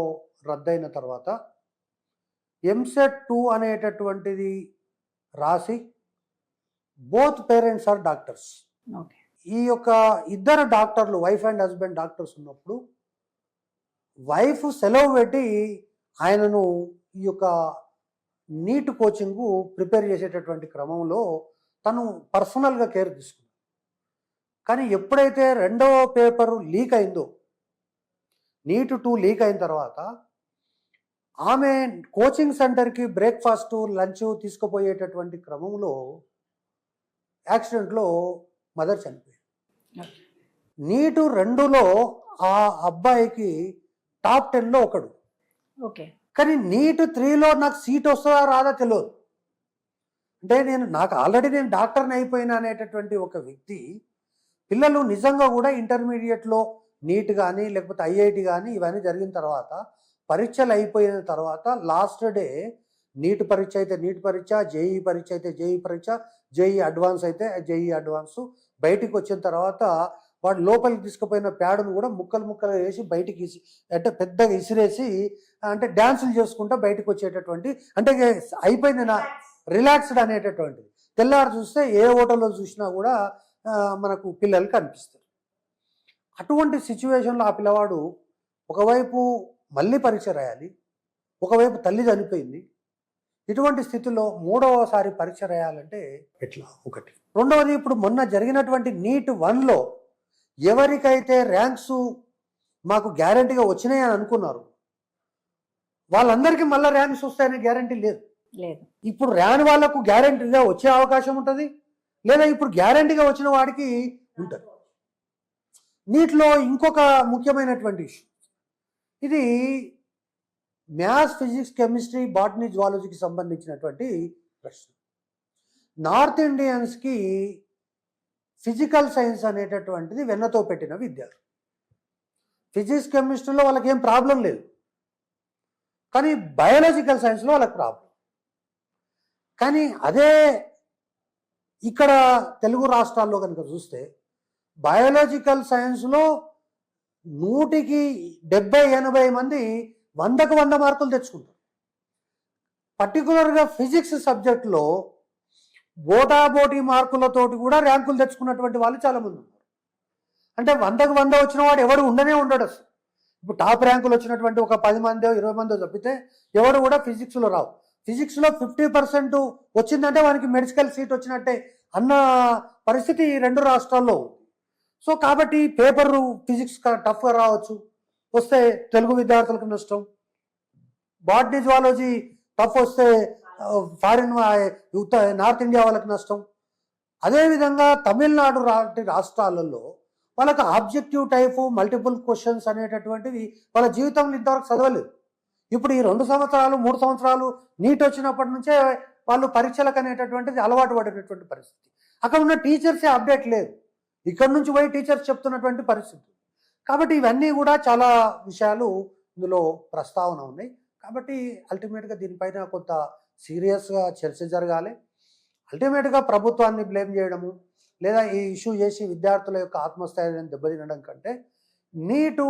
రద్దయిన తర్వాత ఎంసెట్ 2 అనేటటువంటిది రాసి both parents are doctors.
Okay.
ఈ యొక్క ఇద్దరు డాక్టర్లు వైఫ్ అండ్ హస్బెండ్ డాక్టర్స్ ఉన్నప్పుడు వైఫ్ సెలవు పెట్టి ఆయనను ఈ యొక్క నీట్ కోచింగ్ ప్రిపేర్ చేసేటటువంటి క్రమంలో తను పర్సనల్గా కేర్ తీసుకున్నాడు. కానీ ఎప్పుడైతే రెండవ పేపరు లీక్ అయిందో, నీట్ 2 లీక్ అయిన తర్వాత ఆమె కోచింగ్ సెంటర్కి బ్రేక్ఫాస్ట్ లంచ్ తీసుకుపోయేటటువంటి క్రమంలో యాక్సిడెంట్లో మదర్ చనిపోయింది. నీట్ 2లో ఆ అబ్బాయికి టాప్ 10లో ఒకడు.
ఓకే.
కానీ నీట్ 3లో నాకు సీట్ వస్తుందా రాదా తెలియదు. అంటే నాకు ఆల్రెడీ నేను డాక్టర్ని అయిపోయినా అనేటటువంటి ఒక వ్యక్తి పిల్లలు నిజంగా కూడా ఇంటర్మీడియట్లో నీట్ కానీ లేకపోతే ఐఐటి కానీ ఇవన్నీ జరిగిన తర్వాత పరీక్షలు అయిపోయిన తర్వాత లాస్ట్ డే నీట్ పరీక్ష అయితే నీట్ పరీక్ష, జేఈ పరీక్ష అయితే జేఈ పరీక్ష, జేఈ అడ్వాన్స్ అయితే జేఈ అడ్వాన్స్ బయటికి వచ్చిన తర్వాత వాడు లోపలికి తీసుకుపోయిన ప్యాడ్ను కూడా ముక్కలు ముక్కలు వేసి బయటికి అంటే పెద్దగా ఇసిరేసి అంటే డ్యాన్సులు చేసుకుంటూ బయటకు వచ్చేటటువంటి, అంటే అయిపోయింది నా రిలాక్స్డ్ అనేటటువంటిది. తెల్లారు చూస్తే ఏ హోటల్లో చూసినా కూడా మనకు పిల్లలు కనిపిస్తారు. అటువంటి సిచ్యువేషన్లో ఆ పిల్లవాడు ఒకవైపు మళ్ళీ పరీక్ష రాయాలి, ఒకవైపు తల్లి చనిపోయింది. ఇటువంటి స్థితిలో మూడవసారి పరీక్ష రాయాలంటే ఎట్లా? ఒకటి. రెండవది, ఇప్పుడు మొన్న జరిగినటువంటి నీట్ 1లో ఎవరికైతే ర్యాంక్స్ మాకు గ్యారంటీగా వచ్చినాయి అని అనుకున్నారు వాళ్ళందరికీ మళ్ళీ ర్యాంక్స్ వస్తాయనే గ్యారంటీ లేదు. ఇప్పుడు రాని వాళ్ళకు గ్యారంటీగా వచ్చే అవకాశం ఉంటుంది, లేదా ఇప్పుడు గ్యారంటీగా వచ్చిన వాడికి ఉంటుంది. నీటిలో ఇంకొక ముఖ్యమైనటువంటి ఇష్యూ, ఇది మ్యాథ్స్, ఫిజిక్స్, కెమిస్ట్రీ, బాటనీ, జువాలజీకి సంబంధించినటువంటి ప్రశ్న. నార్త్ ఇండియన్స్కి ఫిజికల్ సైన్స్ అనేటటువంటిది వెన్నతో పెట్టిన విద్య. ఫిజిక్స్, కెమిస్ట్రీలో వాళ్ళకి ఏం ప్రాబ్లం లేదు, కానీ బయాలజికల్ సైన్స్లో వాళ్ళకి ప్రాబ్లం. కానీ అదే ఇక్కడ తెలుగు రాష్ట్రాల్లో కనుక చూస్తే బయాలజికల్ సైన్స్లో 100కి 70-80 మంది 100కు 100 మార్కులు తెచ్చుకుంటారు. పర్టికులర్గా ఫిజిక్స్ సబ్జెక్ట్లో బోటాబోటీ మార్కులతోటి కూడా ర్యాంకులు తెచ్చుకున్నటువంటి వాళ్ళు చాలామంది ఉన్నారు. అంటే 100కు 100 వచ్చిన వాడు ఎవడు ఉండనే ఉండడు అసలు. ఇప్పుడు టాప్ ర్యాంకులు వచ్చినటువంటి ఒక 10 మందో 20 మందో తప్పితే ఎవడు కూడా ఫిజిక్స్లో రావు. ఫిజిక్స్లో 50% వచ్చిందంటే వానికి మెడికల్ సీట్ వచ్చినట్టే అన్న పరిస్థితి 2 రాష్ట్రాల్లో ఉంది. సో కాబట్టి పేపర్ ఫిజిక్స్ టఫ్గా రావచ్చు, వస్తే తెలుగు విద్యార్థులకు నష్టం. బాటనీ, జువాలజీ టఫ్ వస్తే ఫారిన్ నార్త్ ఇండియా వాళ్ళకి నష్టం. అదేవిధంగా తమిళనాడు రాష్ట్రాలలో వాళ్ళకి ఆబ్జెక్టివ్ టైపు మల్టిపుల్ క్వశ్చన్స్ అనేటటువంటివి వాళ్ళ జీవితంలో ఇంతవరకు చదవలేదు. ఇప్పుడు ఈ 2 సంవత్సరాలు 3 సంవత్సరాలు నీట్ వచ్చినప్పటి నుంచే వాళ్ళు పరీక్షలకు అనేటటువంటిది అలవాటు పడినటువంటి పరిస్థితి. అక్కడ ఉన్న టీచర్సే అప్డేట్ లేదు, ఇక్కడ నుంచి పోయి టీచర్స్ చెప్తున్నటువంటి పరిస్థితి. కాబట్టి ఇవన్నీ కూడా చాలా విషయాలు ఇందులో ప్రస్తావన ఉన్నాయి. కాబట్టి అల్టిమేట్గా దీనిపైన కొంత సీరియస్గా చర్చ జరగాలి. అల్టిమేట్గా ప్రభుత్వాన్ని బ్లేమ్ చేయడము లేదా ఈ ఇష్యూ చేసి విద్యార్థుల యొక్క ఆత్మస్థైర్యాన్ని దెబ్బతినడం కంటే నీటు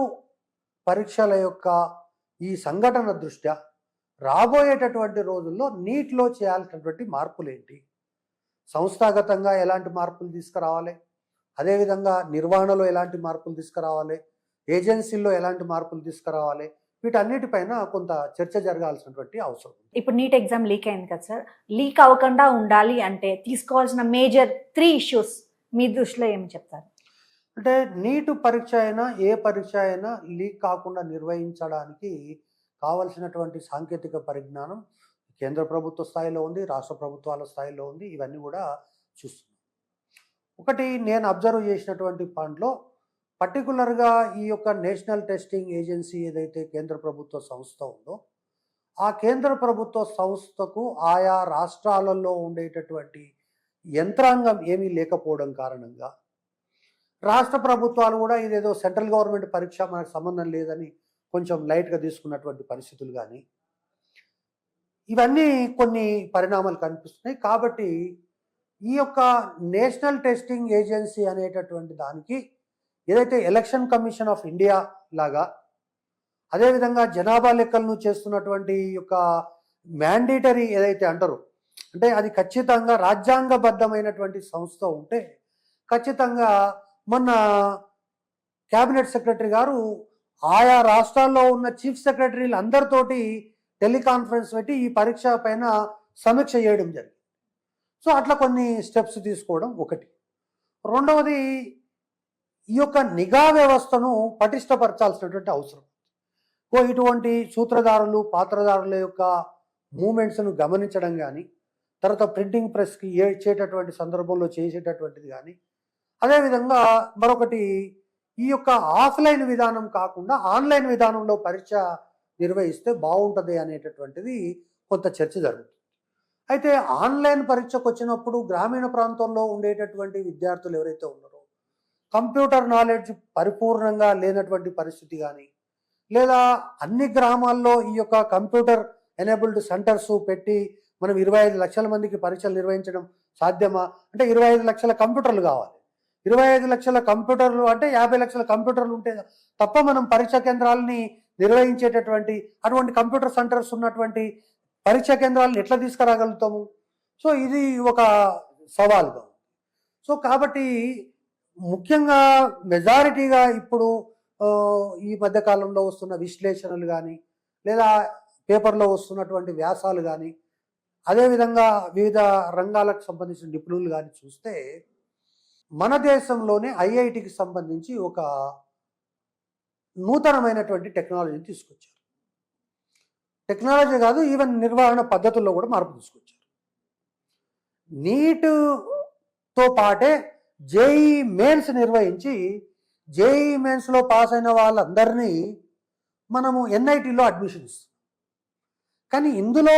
పరీక్షల యొక్క ఈ సంఘటన దృష్ట్యా రాబోయేటటువంటి రోజుల్లో నీట్లో చేయాల్సినటువంటి మార్పులు ఏంటి, సంస్థాగతంగా ఎలాంటి మార్పులు తీసుకురావాలి, అదేవిధంగా నిర్వహణలో ఎలాంటి మార్పులు తీసుకురావాలి, ఏజెన్సీల్లో ఎలాంటి మార్పులు తీసుకురావాలి, వీటన్నిటిపైన కొంత చర్చ జరగాల్సినటువంటి అవసరం.
ఇప్పుడు నీట్ ఎగ్జామ్ లీక్ అయింది కదా సార్, లీక్ అవ్వకుండా ఉండాలి అంటే తీసుకోవాల్సిన మేజర్ 3 ఇష్యూస్ మీ దృష్టిలో ఏమి చెప్తారు?
అంటే నీట్ పరీక్ష అయినా ఏ పరీక్ష అయినా లీక్ కాకుండా నిర్వహించడానికి కావలసినటువంటి సాంకేతిక పరిజ్ఞానం కేంద్ర ప్రభుత్వ స్థాయిలో ఉంది, రాష్ట్ర ప్రభుత్వాల స్థాయిలో ఉంది. ఇవన్నీ కూడా చూస్తున్నాం. ఒకటి నేను అబ్జర్వ్ చేసినటువంటి పాయింట్లో పర్టికులర్గా ఈ యొక్క నేషనల్ టెస్టింగ్ ఏజెన్సీ ఏదైతే కేంద్ర ప్రభుత్వ సంస్థ ఉందో ఆ కేంద్ర ప్రభుత్వ సంస్థకు ఆయా రాష్ట్రాలలో ఉండేటటువంటి యంత్రాంగం ఏమీ లేకపోవడం కారణంగా రాష్ట్ర ప్రభుత్వాలు కూడా ఇదేదో సెంట్రల్ గవర్నమెంట్ పరీక్ష మనకు సంబంధం లేదని కొంచెం లైట్గా తీసుకున్నటువంటి పరిస్థితులు కానీ ఇవన్నీ కొన్ని పరిణామాలు కనిపిస్తున్నాయి. కాబట్టి ఈ యొక్క నేషనల్ టెస్టింగ్ ఏజెన్సీ అనేటటువంటి దానికి ఏదైతే ఎలక్షన్ కమిషన్ ఆఫ్ ఇండియా లాగా అదేవిధంగా జనాభా లెక్కలను చేస్తున్నటువంటి యొక్క మ్యాండేటరీ ఏదైతే అంటారో అంటే అది ఖచ్చితంగా రాజ్యాంగబద్ధమైనటువంటి సంస్థ ఉంటే ఖచ్చితంగా మొన్న క్యాబినెట్ సెక్రటరీ గారు ఆయా రాష్ట్రాల్లో ఉన్న చీఫ్ సెక్రటరీలు అందరితోటి టెలికాన్ఫరెన్స్ పెట్టి ఈ పరీక్ష పైన సమీక్ష చేయడం జరిగింది. సో అట్లా కొన్ని స్టెప్స్ తీసుకోవడం ఒకటి. రెండవది ఈ యొక్క నిఘా వ్యవస్థను పటిష్టపరచాల్సినటువంటి అవసరం. ఇటువంటి సూత్రధారులు పాత్రధారుల యొక్క మూమెంట్స్ను గమనించడం కానీ తర్వాత ప్రింటింగ్ ప్రెస్కి ఇచ్చేటటువంటి సందర్భంలో చేసేటటువంటిది కానీ అదేవిధంగా మరొకటి ఈ యొక్క ఆఫ్లైన్ విధానం కాకుండా ఆన్లైన్ విధానంలో పరీక్ష నిర్వహిస్తే బాగుంటుంది అనేటటువంటిది కొంత చర్చ జరుగుతుంది. అయితే ఆన్లైన్ పరీక్షకు వచ్చినప్పుడు గ్రామీణ ప్రాంతంలో ఉండేటటువంటి విద్యార్థులు ఎవరైతే ఉన్నారో కంప్యూటర్ నాలెడ్జ్ పరిపూర్ణంగా లేనటువంటి పరిస్థితి కానీ లేదా అన్ని గ్రామాల్లో ఈ యొక్క కంప్యూటర్ ఎనేబుల్డ్ సెంటర్స్ పెట్టి మనం 25 లక్షల మందికి పరీక్షలు నిర్వహించడం సాధ్యమా అంటే 25 లక్షల కంప్యూటర్లు కావాలి. 25 లక్షల కంప్యూటర్లు అంటే 50 లక్షల కంప్యూటర్లు ఉంటే తప్ప మనం పరీక్షా కేంద్రాలని నిర్వహించేటటువంటి అటువంటి కంప్యూటర్ సెంటర్స్ ఉన్నటువంటి పరీక్షా కేంద్రాలను ఎట్లా తీసుకురాగలుగుతాము? సో ఇది ఒక సవాల్గా. సో కాబట్టి ముఖ్యంగా మెజారిటీగా ఇప్పుడు ఈ మధ్యకాలంలో వస్తున్న విశ్లేషణలు కానీ లేదా పేపర్లో వస్తున్నటువంటి వ్యాసాలు కానీ అదేవిధంగా వివిధ రంగాలకు సంబంధించిన నిపుణులు కానీ చూస్తే మన దేశంలోనే ఐఐటికి సంబంధించి ఒక నూతనమైనటువంటి టెక్నాలజీని తీసుకొచ్చారు. టెక్నాలజీ కాదు, ఈవెన్ నిర్వహణ పద్ధతుల్లో కూడా మార్పు తీసుకొచ్చారు. నీట్తో పాటే జేఈ మెయిన్స్ నిర్వహించి జేఈ మెయిన్స్లో పాస్ అయిన వాళ్ళందరినీ మనము ఎన్ఐటీలో అడ్మిషన్ ఇస్తాం. కానీ ఇందులో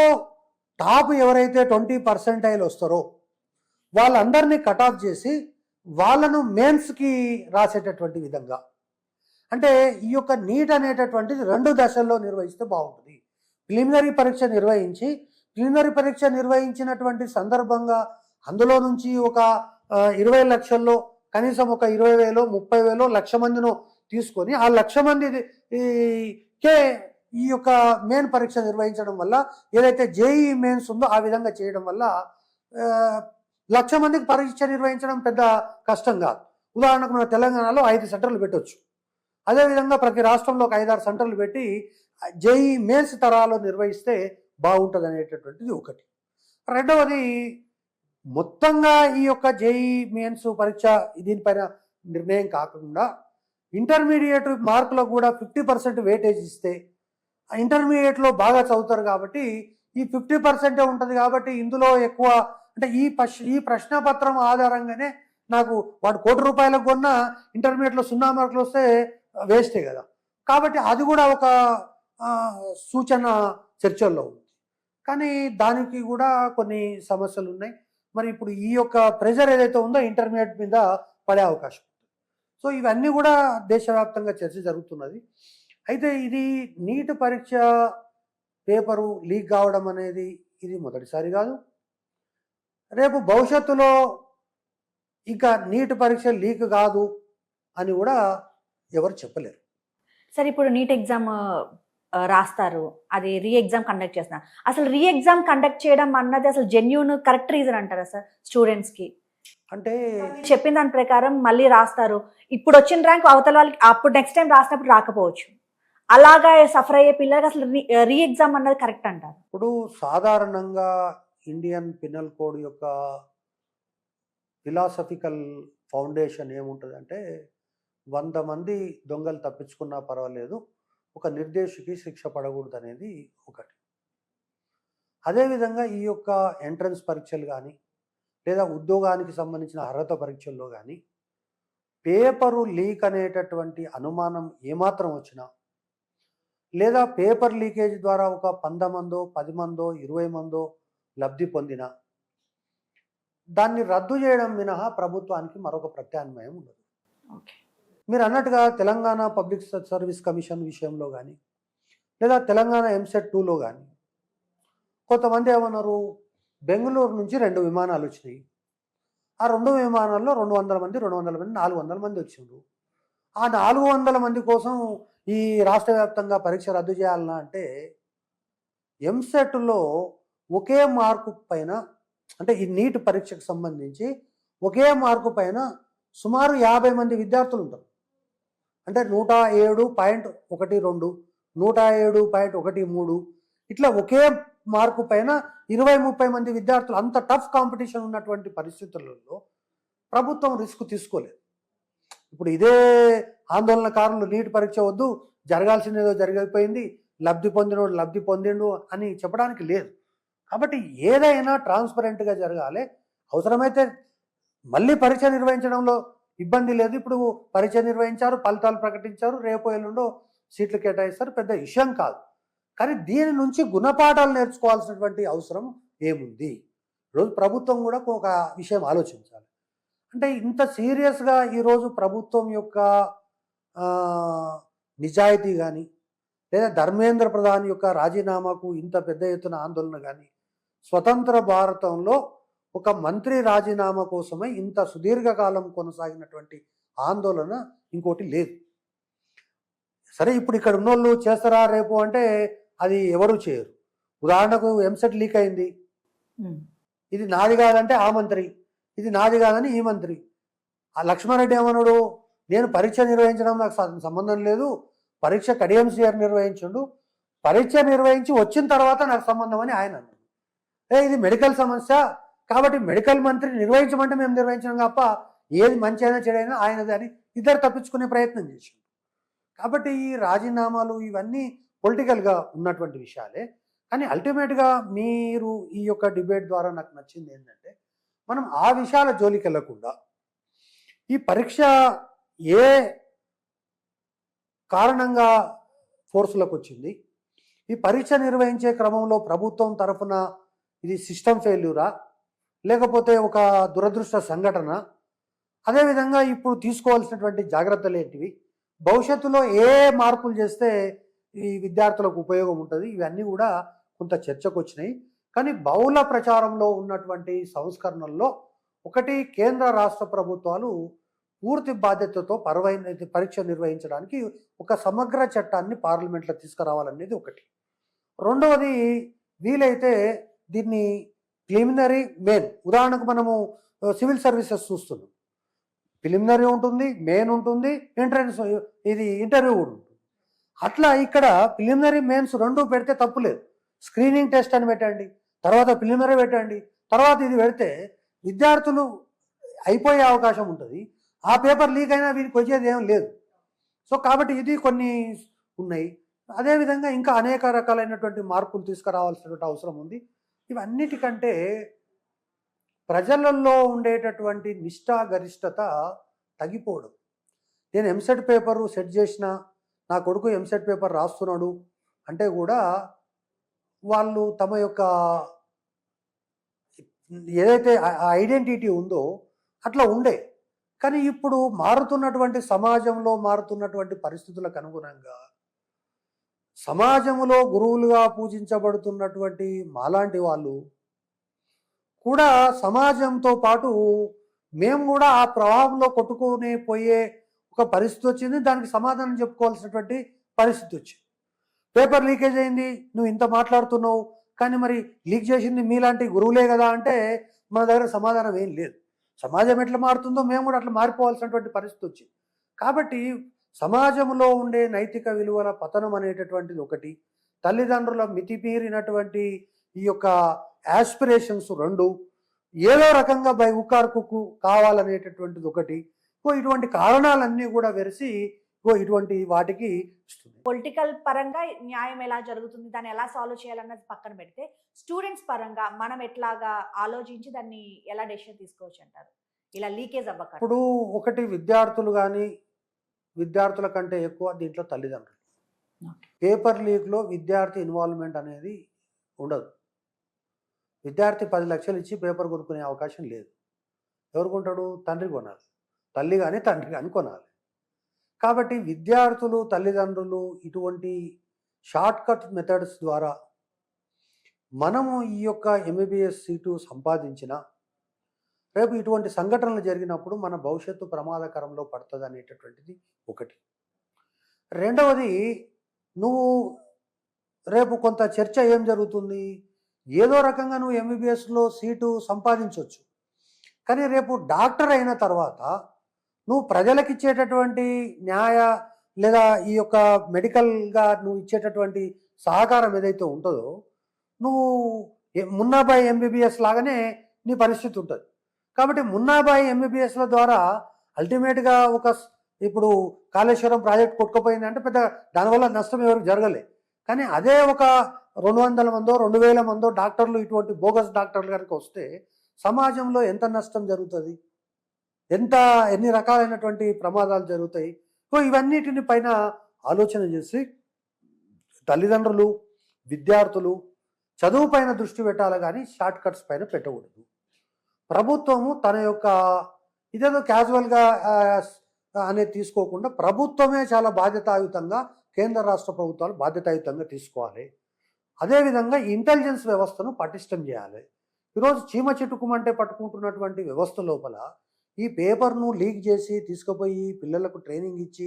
టాప్ ఎవరైతే 20% వస్తారో వాళ్ళందరినీ కట్ ఆఫ్ చేసి వాళ్ళను మెయిన్స్కి రాసేటటువంటి విధంగా అంటే ఈ యొక్క నీట్ అనేటటువంటిది 2 దశల్లో నిర్వహిస్తే బాగుంటుంది. ప్రిలిమినరీ పరీక్ష నిర్వహించి ప్రిలిమినరీ పరీక్ష నిర్వహించినటువంటి సందర్భంగా అందులో నుంచి ఒక 20 లక్షల్లో కనీసం ఒక 20,000 30,000 లక్ష మందినో తీసుకొని ఆ 1,00,000 మందికే ఈ యొక్క మెయిన్ పరీక్ష నిర్వహించడం వల్ల ఏదైతే జేఈ మెయిన్స్ ఉందో ఆ విధంగా చేయడం వల్ల 1,00,000 మందికి పరీక్ష నిర్వహించడం పెద్ద కష్టం కాదు. ఉదాహరణకు మన తెలంగాణలో 5 సెంటర్లు పెట్టవచ్చు. అదేవిధంగా ప్రతి రాష్ట్రంలో ఒక 5-6 సెంటర్లు పెట్టి జేఈ మెయిన్స్ తరాలో నిర్వహిస్తే బాగుంటుంది అనేటటువంటిది ఒకటి. రెండవది మొత్తంగా ఈ యొక్క జేఈ మెయిన్స్ పరీక్ష దీనిపైన నిర్ణయం కాకుండా ఇంటర్మీడియట్ మార్కులకు కూడా 50% వెయిటేజ్ ఇస్తే ఇంటర్మీడియట్లో బాగా చదువుతారు కాబట్టి ఈ 50% ఉంటుంది కాబట్టి ఇందులో ఎక్కువ అంటే ఈ ప్రశ్నపత్రం ఆధారంగానే నాకు వాడు ₹1,00,00,000 కొన్న ఇంటర్మీడియట్లో 0 మార్కులు వస్తే వేస్టే కదా. కాబట్టి అది కూడా ఒక సూచన చర్చల్లో ఉంది. కానీ దానికి కూడా కొన్ని సమస్యలు ఉన్నాయి. మరి ఇప్పుడు ఈ యొక్క ప్రెజర్ ఏదైతే ఉందో ఇంటర్మీడియట్ మీద పడే అవకాశం ఉంది. సో ఇవన్నీ కూడా దేశవ్యాప్తంగా చర్చ జరుగుతున్నది. అయితే ఇది నీట్ పరీక్ష పేపరు లీక్ కావడం అనేది ఇది మొదటిసారి కాదు. రేపు భవిష్యత్తులో ఇంకా నీట్ పరీక్ష లీక్ కాదు అని కూడా ఎవరు చెప్పలేరు.
సరే, ఇప్పుడు నీట్ ఎగ్జామ్ రాస్తారు, అది రీ ఎగ్జామ్ కండక్ట్ చేస్తున్నారు. అసలు రీ ఎగ్జామ్ కండక్ట్ చేయడం అన్నది అసలు జెన్యూన్ కరెక్ట్ రీజన్ అంటారా సార్ స్టూడెంట్స్కి?
అంటే
చెప్పిన దాని ప్రకారం మళ్ళీ రాస్తారు, ఇప్పుడు వచ్చిన ర్యాంక్ అవతల వాళ్ళకి అప్పుడు నెక్స్ట్ టైం రాసినప్పుడు రాకపోవచ్చు. అలాగా సఫర్ అయ్యే పిల్లలకి అసలు రీ ఎగ్జామ్ అన్నది కరెక్ట్ అంటారు?
ఇప్పుడు సాధారణంగా ఇండియన్ పినల్ కోడ్ యొక్క ఫిలాసఫికల్ ఫౌండేషన్ ఏముంటుందంటే 100 మంది దొంగలు తప్పించుకున్నా పర్వాలేదు, ఒక నిర్దేశికి శిక్ష పడకూడదు అనేది ఒకటి. అదేవిధంగా ఈ యొక్క ఎంట్రన్స్ పరీక్షలు కానీ లేదా ఉద్యోగానికి సంబంధించిన అర్హత పరీక్షల్లో కానీ పేపరు లీక్ అనేటటువంటి అనుమానం ఏమాత్రం వచ్చినా, లేదా పేపర్ లీకేజ్ ద్వారా ఒక 100 మందో 10 మందో 20 మందో లబ్ధి పొందినా దాన్ని రద్దు చేయడం మినహా ప్రభుత్వానికి మరొక ప్రత్యామ్నాయం ఉండదు.
ఓకే.
మీరు అన్నట్టుగా తెలంగాణ పబ్లిక్ సర్వీస్ కమిషన్ విషయంలో కానీ, లేదా తెలంగాణ ఎంసెట్ 2లో కానీ కొంతమంది ఏమన్నారు, బెంగళూరు నుంచి 2 విమానాలు వచ్చినాయి. ఆ 2 విమానాల్లో 200 మంది 400 మంది వచ్చిండ్రు. ఆ 400 మంది కోసం ఈ రాష్ట్ర వ్యాప్తంగా పరీక్ష రద్దు చేయాలన్నా అంటే ఎంసెట్లో ఒకే మార్కు పైన, అంటే ఈ నీట్ పరీక్షకు సంబంధించి ఒకే మార్కు పైన సుమారు 50 మంది విద్యార్థులు ఉంటారు. అంటే 107.12, 107.13 ఇట్లా ఒకే మార్కు పైన 20-30 మంది విద్యార్థులు, అంత టఫ్ కాంపిటీషన్ ఉన్నటువంటి పరిస్థితులలో ప్రభుత్వం రిస్క్ తీసుకోలేదు. ఇప్పుడు ఇదే ఆందోళనకారులు నీట్ పరీక్ష వద్దు, జరగాల్సిందేదో జరిగిపోయింది, లబ్ధి పొందిండు అని చెప్పడానికి లేదు. కాబట్టి ఏదైనా ట్రాన్స్పరెంట్గా జరగాలి. అవసరమైతే మళ్ళీ పరీక్ష నిర్వహించడంలో ఇబ్బంది లేదు. ఇప్పుడు పరీక్ష నిర్వహించారు, ఫలితాలు ప్రకటించారు, రేపు ఎల్లుండో సీట్లు కేటాయిస్తారు, పెద్ద విషయం కాదు. కానీ దీని నుంచి గుణపాఠాలు నేర్చుకోవాల్సినటువంటి అవసరం ఏముంది? ఈరోజు ప్రభుత్వం కూడా ఒక విషయం ఆలోచించాలి. అంటే ఇంత సీరియస్గా ఈరోజు ప్రభుత్వం యొక్క నిజాయితీ కానీ, లేదా ధర్మేంద్ర ప్రధాన్ యొక్క రాజీనామాకు ఇంత పెద్ద ఎత్తున ఆందోళన కానీ, స్వతంత్ర భారతంలో ఒక మంత్రి రాజీనామా కోసమే ఇంత సుదీర్ఘకాలం కొనసాగినటువంటి ఆందోళన ఇంకోటి లేదు. సరే, ఇప్పుడు ఇక్కడ ఉన్నోళ్ళు చేస్తారా రేపు అంటే అది ఎవరు చేయరు. ఉదాహరణకు ఎంసెట్ లీక్ అయింది, ఇది నాది కాదంటే ఆ మంత్రి, ఇది నాది కాదని ఈ మంత్రి. ఆ లక్ష్మారెడ్డి ఏమన్నాడు, నేను పరీక్ష నిర్వహించడం నాకు సంబంధం లేదు, పరీక్ష కడియంసీఆర్ నిర్వహించుండు, పరీక్ష నిర్వహించి వచ్చిన తర్వాత నాకు సంబంధం అని ఆయన అన్నాడు. ఇది మెడికల్ సమస్య కాబట్టి మెడికల్ మంత్రి నిర్వహించమంటే మేము నిర్వహించడం తప్ప ఏది మంచి అయినా చెడైనా ఆయనది అని ఇద్దరు తప్పించుకునే ప్రయత్నం చేశారు. కాబట్టి ఈ రాజీనామాలు ఇవన్నీ పొలిటికల్గా ఉన్నటువంటి విషయాలే. కానీ అల్టిమేట్గా మీరు ఈ యొక్క డిబేట్ ద్వారా నాకు నచ్చింది ఏంటంటే, మనం ఆ విషయాల జోలికి వెళ్ళకుండా ఈ పరీక్ష ఏ కారణంగా ఫోర్స్లోకి వచ్చింది, ఈ పరీక్ష నిర్వహించే క్రమంలో ప్రభుత్వం తరఫున ఇది సిస్టమ్ ఫెయిల్యూరా లేకపోతే ఒక దురదృష్ట సంఘటన, అదేవిధంగా ఇప్పుడు తీసుకోవాల్సినటువంటి జాగ్రత్తలు ఏంటివి, భవిష్యత్తులో ఏ మార్పులు చేస్తే ఈ విద్యార్థులకు ఉపయోగం ఉంటుంది, ఇవన్నీ కూడా కొంత చర్చకు వచ్చినాయి. కానీ బహుళ ప్రచారంలో ఉన్నటువంటి సంస్కరణల్లో ఒకటి, కేంద్ర రాష్ట్ర ప్రభుత్వాలు పూర్తి బాధ్యతతో పరీక్ష నిర్వహించడానికి ఒక సమగ్ర చట్టాన్ని పార్లమెంట్లో తీసుకురావాలనేది ఒకటి. రెండవది, వీలైతే దీన్ని ప్రిలిమినరీ మెయిన్, ఉదాహరణకు మనము సివిల్ సర్వీసెస్ చూస్తున్నాం, ప్రిలిమినరీ ఉంటుంది, మెయిన్ ఉంటుంది, ఎంట్రన్స్ ఇది ఇంటర్వ్యూ కూడా ఉంటుంది. అట్లా ఇక్కడ ప్రిలిమినరీ మెయిన్స్ రెండు పెడితే తప్పులేదు. స్క్రీనింగ్ టెస్ట్ అని పెట్టండి, తర్వాత ప్రిలిమినరీ పెట్టండి, తర్వాత ఇది పెడితే విద్యార్థులు అయిపోయే అవకాశం ఉంటుంది. ఆ పేపర్ లీక్ అయినా వీరికి వచ్చేది ఏం లేదు. సో కాబట్టి ఇది కొన్ని ఉన్నాయి. అదేవిధంగా ఇంకా అనేక రకాలైనటువంటి మార్పులు తీసుకురావాల్సినటువంటి అవసరం ఉంది. ఇవన్నిటికంటే ప్రజలలో ఉండేటటువంటి నిష్ఠా గరిష్టత తగ్గిపోవడం. నేను ఎంసెట్ పేపరు సెట్ చేసిన, నా కొడుకు ఎంసెట్ పేపర్ రాస్తున్నాడు అంటే కూడా వాళ్ళు తమ యొక్క ఏదైతే ఐడెంటిటీ ఉందో అట్లా ఉండే. కానీ ఇప్పుడు మారుతున్నటువంటి సమాజంలో మారుతున్నటువంటి పరిస్థితులకు అనుగుణంగా సమాజంలో గురువులుగా పూజించబడుతున్నటువంటి మాలాంటి వాళ్ళు కూడా సమాజంతో పాటు మేము కూడా ఆ ప్రభావంలో కొట్టుకునే పోయే ఒక పరిస్థితి వచ్చింది. దానికి సమాధానం చెప్పుకోవాల్సినటువంటి పరిస్థితి వచ్చింది. పేపర్ లీకేజ్ అయింది, నువ్వు ఇంత మాట్లాడుతున్నావు, కానీ మరి లీక్ చేసింది మీలాంటి గురువులే కదా అంటే మన దగ్గర సమాధానం ఏం లేదు. సమాజం ఎట్లా మారుతుందో మేము కూడా అట్లా మారిపోవాల్సినటువంటి పరిస్థితి వచ్చింది. కాబట్టి సమాజంలో ఉండే నైతిక విలువల పతనం అనేటటువంటిది ఒకటి, తల్లిదండ్రుల మితిమీరినటువంటి ఈ యొక్క యాస్పిరేషన్స్ రెండు, ఏదో రకంగా బై ఉకార్కు కావాలనేటటువంటిది ఒకటి. ఇటువంటి కారణాలన్నీ కూడా వెరిసి ఇటువంటి వాటికి ఇస్తుంది.
పొలిటికల్ పరంగా న్యాయం ఎలా జరుగుతుంది, దాన్ని ఎలా సాల్వ్ చేయాలన్నది పక్కన పెడితే స్టూడెంట్స్ పరంగా మనం ఎట్లాగా ఆలోచించి దాన్ని ఎలా డెసిషన్ తీసుకోవచ్చు అంటారు ఇలా లీకేజ్ అవ్వక?
ఇప్పుడు ఒకటి విద్యార్థులు కానీ విద్యార్థుల కంటే ఎక్కువ దీంట్లో తల్లిదండ్రులు. పేపర్ లీక్లో విద్యార్థి ఇన్వాల్వ్మెంట్ అనేది ఉండదు. విద్యార్థి 10 లక్షలు ఇచ్చి పేపర్ కొనుక్కునే అవకాశం లేదు. ఎవరు కొంటాడు? తండ్రి కొనాలి. తల్లి కానీ తండ్రి కానీ కొనాలి. కాబట్టి విద్యార్థులు తల్లిదండ్రులు ఇటువంటి షార్ట్ కట్ మెథడ్స్ ద్వారా మనము ఈ యొక్క ఎంబీబీఎస్ సీటు సంపాదించిన రేపు ఇటువంటి సంఘటనలు జరిగినప్పుడు మన భవిష్యత్తు ప్రమాదకరంలో పడుతుంది అనేటటువంటిది ఒకటి. రెండవది, నువ్వు రేపు కొంత చర్చ ఏం జరుగుతుంది, ఏదో రకంగా నువ్వు ఎంబీబీఎస్లో సీటు సంపాదించవచ్చు, కానీ రేపు డాక్టర్ అయిన తర్వాత నువ్వు ప్రజలకు ఇచ్చేటటువంటి న్యాయ లేదా ఈ యొక్క మెడికల్గా నువ్వు ఇచ్చేటటువంటి సహకారం ఏదైతే ఉంటుందో నువ్వు మున్నాబాయి ఎంబీబీఎస్ లాగానే నీ పరిస్థితి ఉంటుంది. కాబట్టి మున్నాబాయి ఎంబీబీఎస్ల ద్వారా అల్టిమేట్గా ఇప్పుడు కాళేశ్వరం ప్రాజెక్ట్ కొట్టుకుపోయిందంటే పెద్ద దానివల్ల నష్టం ఎవరికి జరగలే. కానీ అదే ఒక 200 మందో 2000 మందో డాక్టర్లు ఇటువంటి బోగస్ డాక్టర్లు కనుక వస్తే సమాజంలో ఎంత నష్టం జరుగుతుంది, ఎన్ని రకాలైనటువంటి ప్రమాదాలు జరుగుతాయి. ఇవన్నిటిని పైన ఆలోచన చేసి తల్లిదండ్రులు విద్యార్థులు చదువు పైన దృష్టి పెట్టాలి, కానీ షార్ట్ కట్స్ పైన పెట్టకూడదు. ప్రభుత్వము తన యొక్క ఇదేదో క్యాజువల్గా అనేది తీసుకోకుండా ప్రభుత్వమే చాలా బాధ్యతాయుతంగా, కేంద్ర రాష్ట్ర ప్రభుత్వాలు బాధ్యతాయుతంగా తీసుకోవాలి. అదేవిధంగా ఇంటెలిజెన్స్ వ్యవస్థను పటిష్టం చేయాలి. ఈరోజు చీమ చెట్టుకుమంటే పట్టుకుంటున్నటువంటి వ్యవస్థ లోపల ఈ పేపర్ను లీక్ చేసి తీసుకుపోయి పిల్లలకు ట్రైనింగ్ ఇచ్చి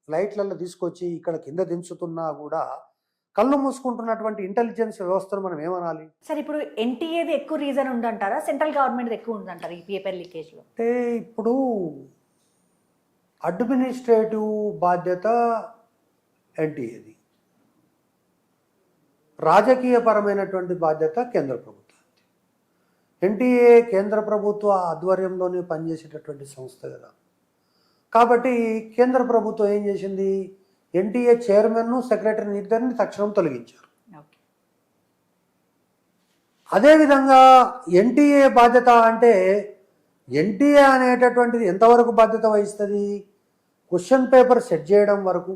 ఫ్లైట్లలో తీసుకొచ్చి ఇక్కడ కింద దించుతున్నా కూడా కళ్ళు మూసుకుంటున్నటువంటి ఇంటెలిజెన్స్ వ్యవస్థను మనం ఏమనాలి?
సార్, ఇప్పుడు ఎన్టీఏది ఎక్కువ రీజన్ ఉందంటారా, సెంట్రల్ గవర్నమెంట్ ఎక్కువ ఉందంటారా ఈ పేపర్ లీకేజ్లో?
అంటే ఇప్పుడు అడ్మినిస్ట్రేటివ్ బాధ్యత ఎన్టీఏది, రాజకీయపరమైనటువంటి బాధ్యత కేంద్ర ప్రభుత్వం. ఎన్టీఏ కేంద్ర ప్రభుత్వ ఆధ్వర్యంలోనే పనిచేసేటటువంటి సంస్థ కదా. కాబట్టి కేంద్ర ప్రభుత్వం ఏం చేసింది, ఎన్టీఏ చైర్మన్ను సెక్రటరీని ఇద్దరిని తక్షణం తొలగించారు. అదేవిధంగా ఎన్టీఏ బాధ్యత అంటే ఎన్టీఏ అనేటటువంటిది ఎంతవరకు బాధ్యత వహిస్తుంది? క్వశ్చన్ పేపర్ సెట్ చేయడం వరకు,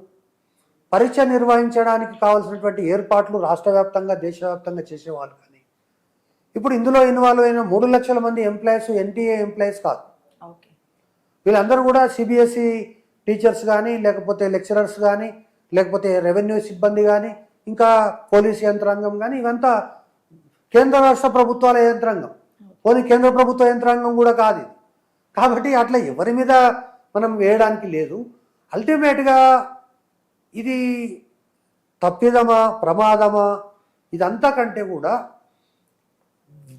పరీక్ష నిర్వహించడానికి కావాల్సినటువంటి ఏర్పాట్లు రాష్ట్ర వ్యాప్తంగా దేశవ్యాప్తంగా చేసేవాళ్ళు. కానీ ఇప్పుడు ఇందులో ఇన్వాల్వ్ అయిన 3 లక్షల మంది ఎంప్లాయీస్ ఎన్టీఏ ఎంప్లాయీస్ కాదు. వీళ్ళందరూ కూడా సిబిఎస్ఈ టీచర్స్ కానీ, లేకపోతే లెక్చరర్స్ కానీ, లేకపోతే రెవెన్యూ సిబ్బంది కానీ, ఇంకా పోలీస్ యంత్రాంగం కానీ, ఇవంతా కేంద్ర రాష్ట్ర ప్రభుత్వాల యంత్రాంగం. కేంద్ర ప్రభుత్వ యంత్రాంగం కూడా కాదు ఇది. కాబట్టి అట్లా ఎవరి మీద మనం వేయడానికి లేదు. అల్టిమేట్గా ఇది తప్పిదమా ప్రమాదమా ఇదంతా కంటే కూడా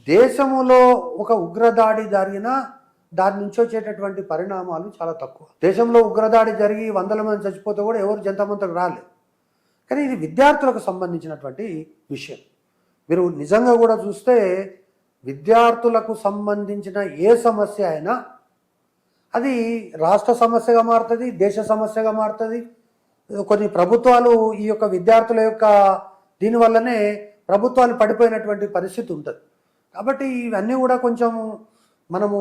దేశంలో ఒక ఉగ్రదాడి జరిగినా దాని నుంచి వచ్చేటటువంటి పరిణామాలు చాలా తక్కువ. దేశంలో ఉగ్రదాడి జరిగి 100 మంది చచ్చిపోతే కూడా ఎవరు జంతమంతకు రాలేదు. కానీ ఇది విద్యార్థులకు సంబంధించినటువంటి విషయం. మీరు నిజంగా కూడా చూస్తే విద్యార్థులకు సంబంధించిన ఏ సమస్య అయినా అది రాష్ట్ర సమస్యగా మారుతుంది, దేశ సమస్యగా మారుతుంది. కొన్ని ప్రభుత్వాలు ఈ యొక్క విద్యార్థుల యొక్క దీనివల్లనే ప్రభుత్వాలు పడిపోయినటువంటి పరిస్థితి ఉంటుంది. కాబట్టి ఇవన్నీ కూడా కొంచెం మనము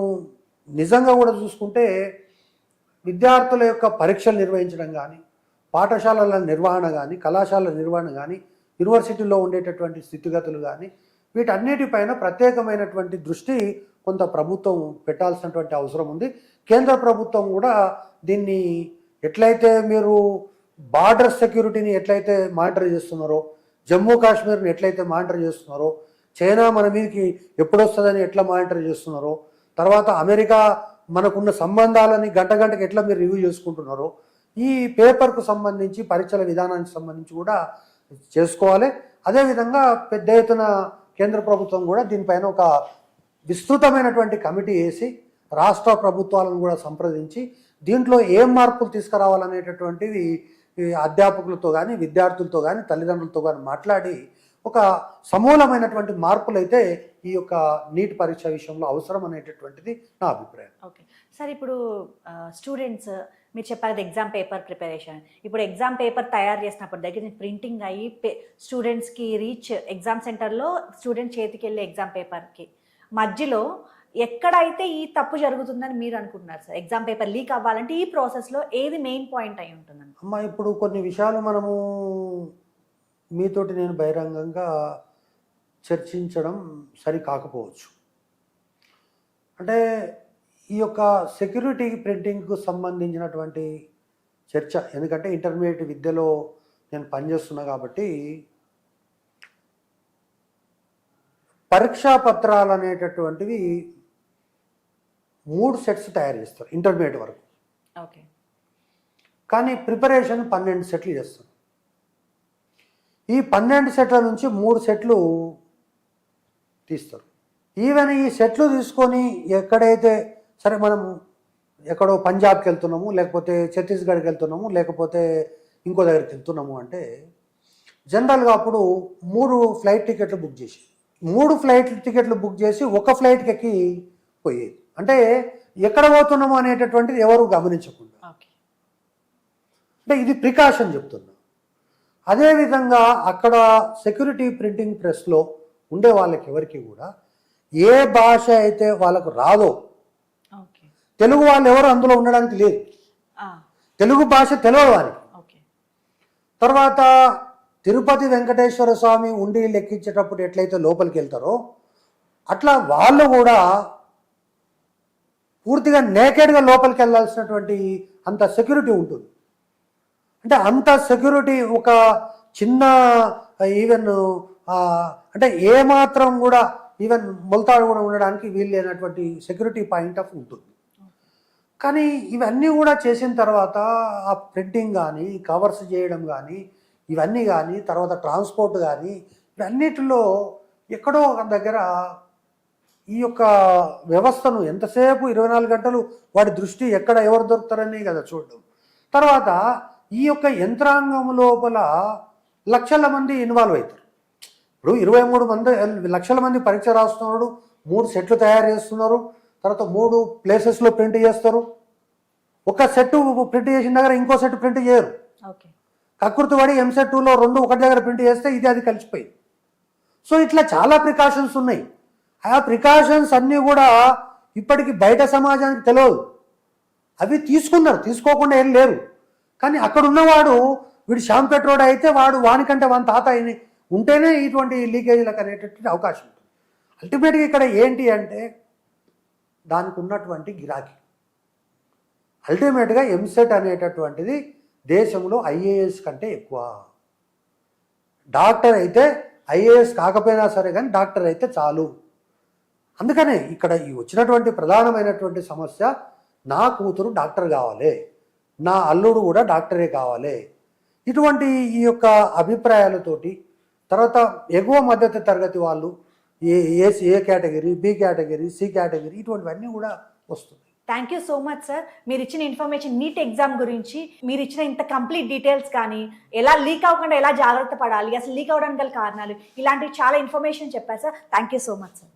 నిజంగా కూడా చూసుకుంటే విద్యార్థుల యొక్క పరీక్షలు నిర్వహించడం కానీ, పాఠశాలల నిర్వహణ కానీ, కళాశాలల నిర్వహణ కానీ, యూనివర్సిటీలో ఉండేటటువంటి స్థితిగతులు కానీ, వీటన్నిటిపైన ప్రత్యేకమైనటువంటి దృష్టి కొంత ప్రభుత్వం పెట్టాల్సినటువంటి అవసరం ఉంది. కేంద్ర ప్రభుత్వం కూడా దీన్ని ఎట్లయితే మీరు బార్డర్ సెక్యూరిటీని ఎట్లయితే మానిటర్ చేస్తున్నారో, జమ్మూ కాశ్మీర్ని ఎట్లయితే మానిటర్ చేస్తున్నారో, చైనా మన మీదకి ఎప్పుడొస్తుందని ఎట్లా మానిటర్ చేస్తున్నారో, తర్వాత అమెరికా మనకున్న సంబంధాలని గంటకి ఎట్లా మీరు రివ్యూ చేసుకుంటున్నారో, ఈ పేపర్కు సంబంధించి పరీక్షల విధానానికి సంబంధించి కూడా చేసుకోవాలి. అదేవిధంగా పెద్ద ఎత్తున కేంద్ర ప్రభుత్వం కూడా దీనిపైన ఒక విస్తృతమైనటువంటి కమిటీ వేసి రాష్ట్ర ప్రభుత్వాలను కూడా సంప్రదించి దీంట్లో ఏం మార్పులు తీసుకురావాలనేటటువంటివి అధ్యాపకులతో కానీ, విద్యార్థులతో కానీ, తల్లిదండ్రులతో కానీ మాట్లాడి ఒక సమూలమైనటువంటి మార్పులు అయితే ఈ యొక్క నీట్ పరీక్ష విషయంలో అవసరం అనేటటువంటిది నా అభిప్రాయం.
ఓకే సార్, ఇప్పుడు స్టూడెంట్స్ మీరు చెప్పారు ఎగ్జామ్ పేపర్ ప్రిపరేషన్, ఇప్పుడు ఎగ్జామ్ పేపర్ తయారు చేసినప్పుడు దగ్గర నుంచి ప్రింటింగ్ అయ్యి స్టూడెంట్స్కి రీచ్ ఎగ్జామ్ సెంటర్లో స్టూడెంట్ చేతికి వెళ్ళే ఎగ్జామ్ పేపర్కి మధ్యలో ఎక్కడైతే ఈ తప్పు జరుగుతుందని మీరు అనుకుంటున్నారు సార్? ఎగ్జామ్ పేపర్ లీక్ అవ్వాలంటే ఈ ప్రాసెస్లో ఏది మెయిన్ పాయింట్ అయి ఉంటుందని?
అమ్మ, ఇప్పుడు కొన్ని విషయాలు మనము మీతోటి నేను బహిరంగంగా చర్చించడం సరి కాకపోవచ్చు. అంటే ఈ యొక్క సెక్యూరిటీ ప్రింటింగ్కు సంబంధించినటువంటి చర్చ, ఎందుకంటే ఇంటర్మీడియట్ విద్యలో నేను పనిచేస్తున్నా కాబట్టి పరీక్షా పత్రాలు అనేటటువంటివి 3 సెట్స్ తయారు చేస్తారు ఇంటర్మీడియట్ వరకు.
ఓకే.
కానీ ప్రిపరేషన్ 12 సెట్లు చేస్తారు. ఈ 12 సెట్ల నుంచి 3 సెట్లు తీస్తారు. ఈవెన్ ఈ సెట్లు తీసుకొని ఎక్కడైతే సరే మనం ఎక్కడో పంజాబ్కి వెళ్తున్నాము, లేకపోతే ఛత్తీస్గఢ్కి వెళ్తున్నాము, లేకపోతే ఇంకో దగ్గరికి వెళ్తున్నాము అంటే జనరల్గా అప్పుడు 3 ఫ్లైట్ టికెట్లు బుక్ చేసి 3 ఫ్లైట్ టికెట్లు బుక్ చేసి ఒక ఫ్లైట్కి ఎక్కి పోయేది. అంటే ఎక్కడ పోతున్నాము అనేటటువంటిది ఎవరు గమనించకుండా. అంటే ఇది ప్రికాషన్ చెప్తున్నా. అదేవిధంగా అక్కడ సెక్యూరిటీ ప్రింటింగ్ ప్రెస్లో ఉండే వాళ్ళకి ఎవరికి కూడా ఏ భాష అయితే వాళ్ళకు రాదో, తెలుగు వాళ్ళు ఎవరు అందులో ఉండడానికి లేదు, తెలుగు భాష తెలియదు వారికి. తర్వాత తిరుపతి వెంకటేశ్వర స్వామి ఉండి లెక్కించేటప్పుడు ఎట్లయితే లోపలికి వెళ్తారో అట్లా వాళ్ళు కూడా పూర్తిగా నేకెడ్గా లోపలికి వెళ్ళాల్సినటువంటి అంత సెక్యూరిటీ ఉంటుంది. అంటే అంత సెక్యూరిటీ ఒక చిన్న ఈవెన్ అంటే ఏమాత్రం కూడా ఈవెన్ మొలతాడు కూడా ఉండడానికి వీలు లేనటువంటి సెక్యూరిటీ పాయింట్ ఆఫ్ ఉంటుంది. కానీ ఇవన్నీ కూడా చేసిన తర్వాత ఆ ప్రింటింగ్ కానీ, కవర్స్ చేయడం కానీ, ఇవన్నీ కానీ, తర్వాత ట్రాన్స్పోర్ట్ కానీ, ఇవన్నిటిలో ఎక్కడో ఒక దగ్గర ఈ యొక్క వ్యవస్థను ఎంతసేపు 24 గంటలు వాడి దృష్టి ఎక్కడ ఎవరు దొరుకుతారని కదా చూడడం. తర్వాత ఈ యొక్క యంత్రాంగం లోపల లక్షల మంది ఇన్వాల్వ్ అవుతారు. ఇప్పుడు 23 లక్షల మంది పరీక్ష రాస్తున్నారు, 3 సెట్లు తయారు చేస్తున్నారు, తర్వాత 3 ప్లేసెస్లో ప్రింట్ చేస్తారు. ఒక సెట్ ప్రింట్ చేసిన దగ్గర ఇంకో సెట్ ప్రింట్ చేయరు. కకృతి పడి ఎంసెట్ 2లో 2 ఒకటి దగ్గర ప్రింట్ చేస్తే ఇది అది కలిసిపోయింది. సో ఇట్లా చాలా ప్రికాషన్స్ ఉన్నాయి. ఆ ప్రికాషన్స్ అన్నీ కూడా ఇప్పటికీ బయట సమాజానికి తెలియదు. అవి తీసుకున్నారు, తీసుకోకుండా ఏం లేరు. కానీ అక్కడ ఉన్నవాడు వీడు శ్యామ్ పెట్రోడ్ అయితే వానికంటే వాని తాత ఉంటేనే ఇటువంటి లీకేజీలకు అనేటటువంటి అవకాశం ఉంటుంది. అల్టిమేట్గా ఇక్కడ ఏంటి అంటే దానికి ఉన్నటువంటి గిరాకీ. అల్టిమేట్గా ఎంసెట్ అనేటటువంటిది దేశంలో ఐఏఎస్ కంటే ఎక్కువ. డాక్టర్ అయితే ఐఏఎస్ కాకపోయినా సరే కానీ డాక్టర్ అయితే చాలు. అందుకనే ఇక్కడ ఈ వచ్చినటువంటి ప్రధానమైనటువంటి సమస్య, నా కూతురు డాక్టర్ కావాలి, నా అల్లుడు కూడా డాక్టరే కావాలి, ఇటువంటి ఈ యొక్క అభిప్రాయాలతోటి తర్వాత ఎగువ మధ్యత తరగతి వాళ్ళు A category, B category, C category ఇటువంటివన్నీ కూడా వస్తుంది.
Thank you so much sir. మీరు ఇచ్చిన ఇన్ఫర్మేషన్ నీట్ ఎగ్జామ్ గురించి, మీరు ఇచ్చిన ఇంత కంప్లీట్ డీటెయిల్స్ కానీ, ఎలా లీక్ అవ్వకుండా ఎలా జాగ్రత్త పడాలి, అసలు లీక్ అవ్వడానికి గల కారణాలు, ఇలాంటివి చాలా ఇన్ఫర్మేషన్ చెప్పారు sir. Thank you so much sir.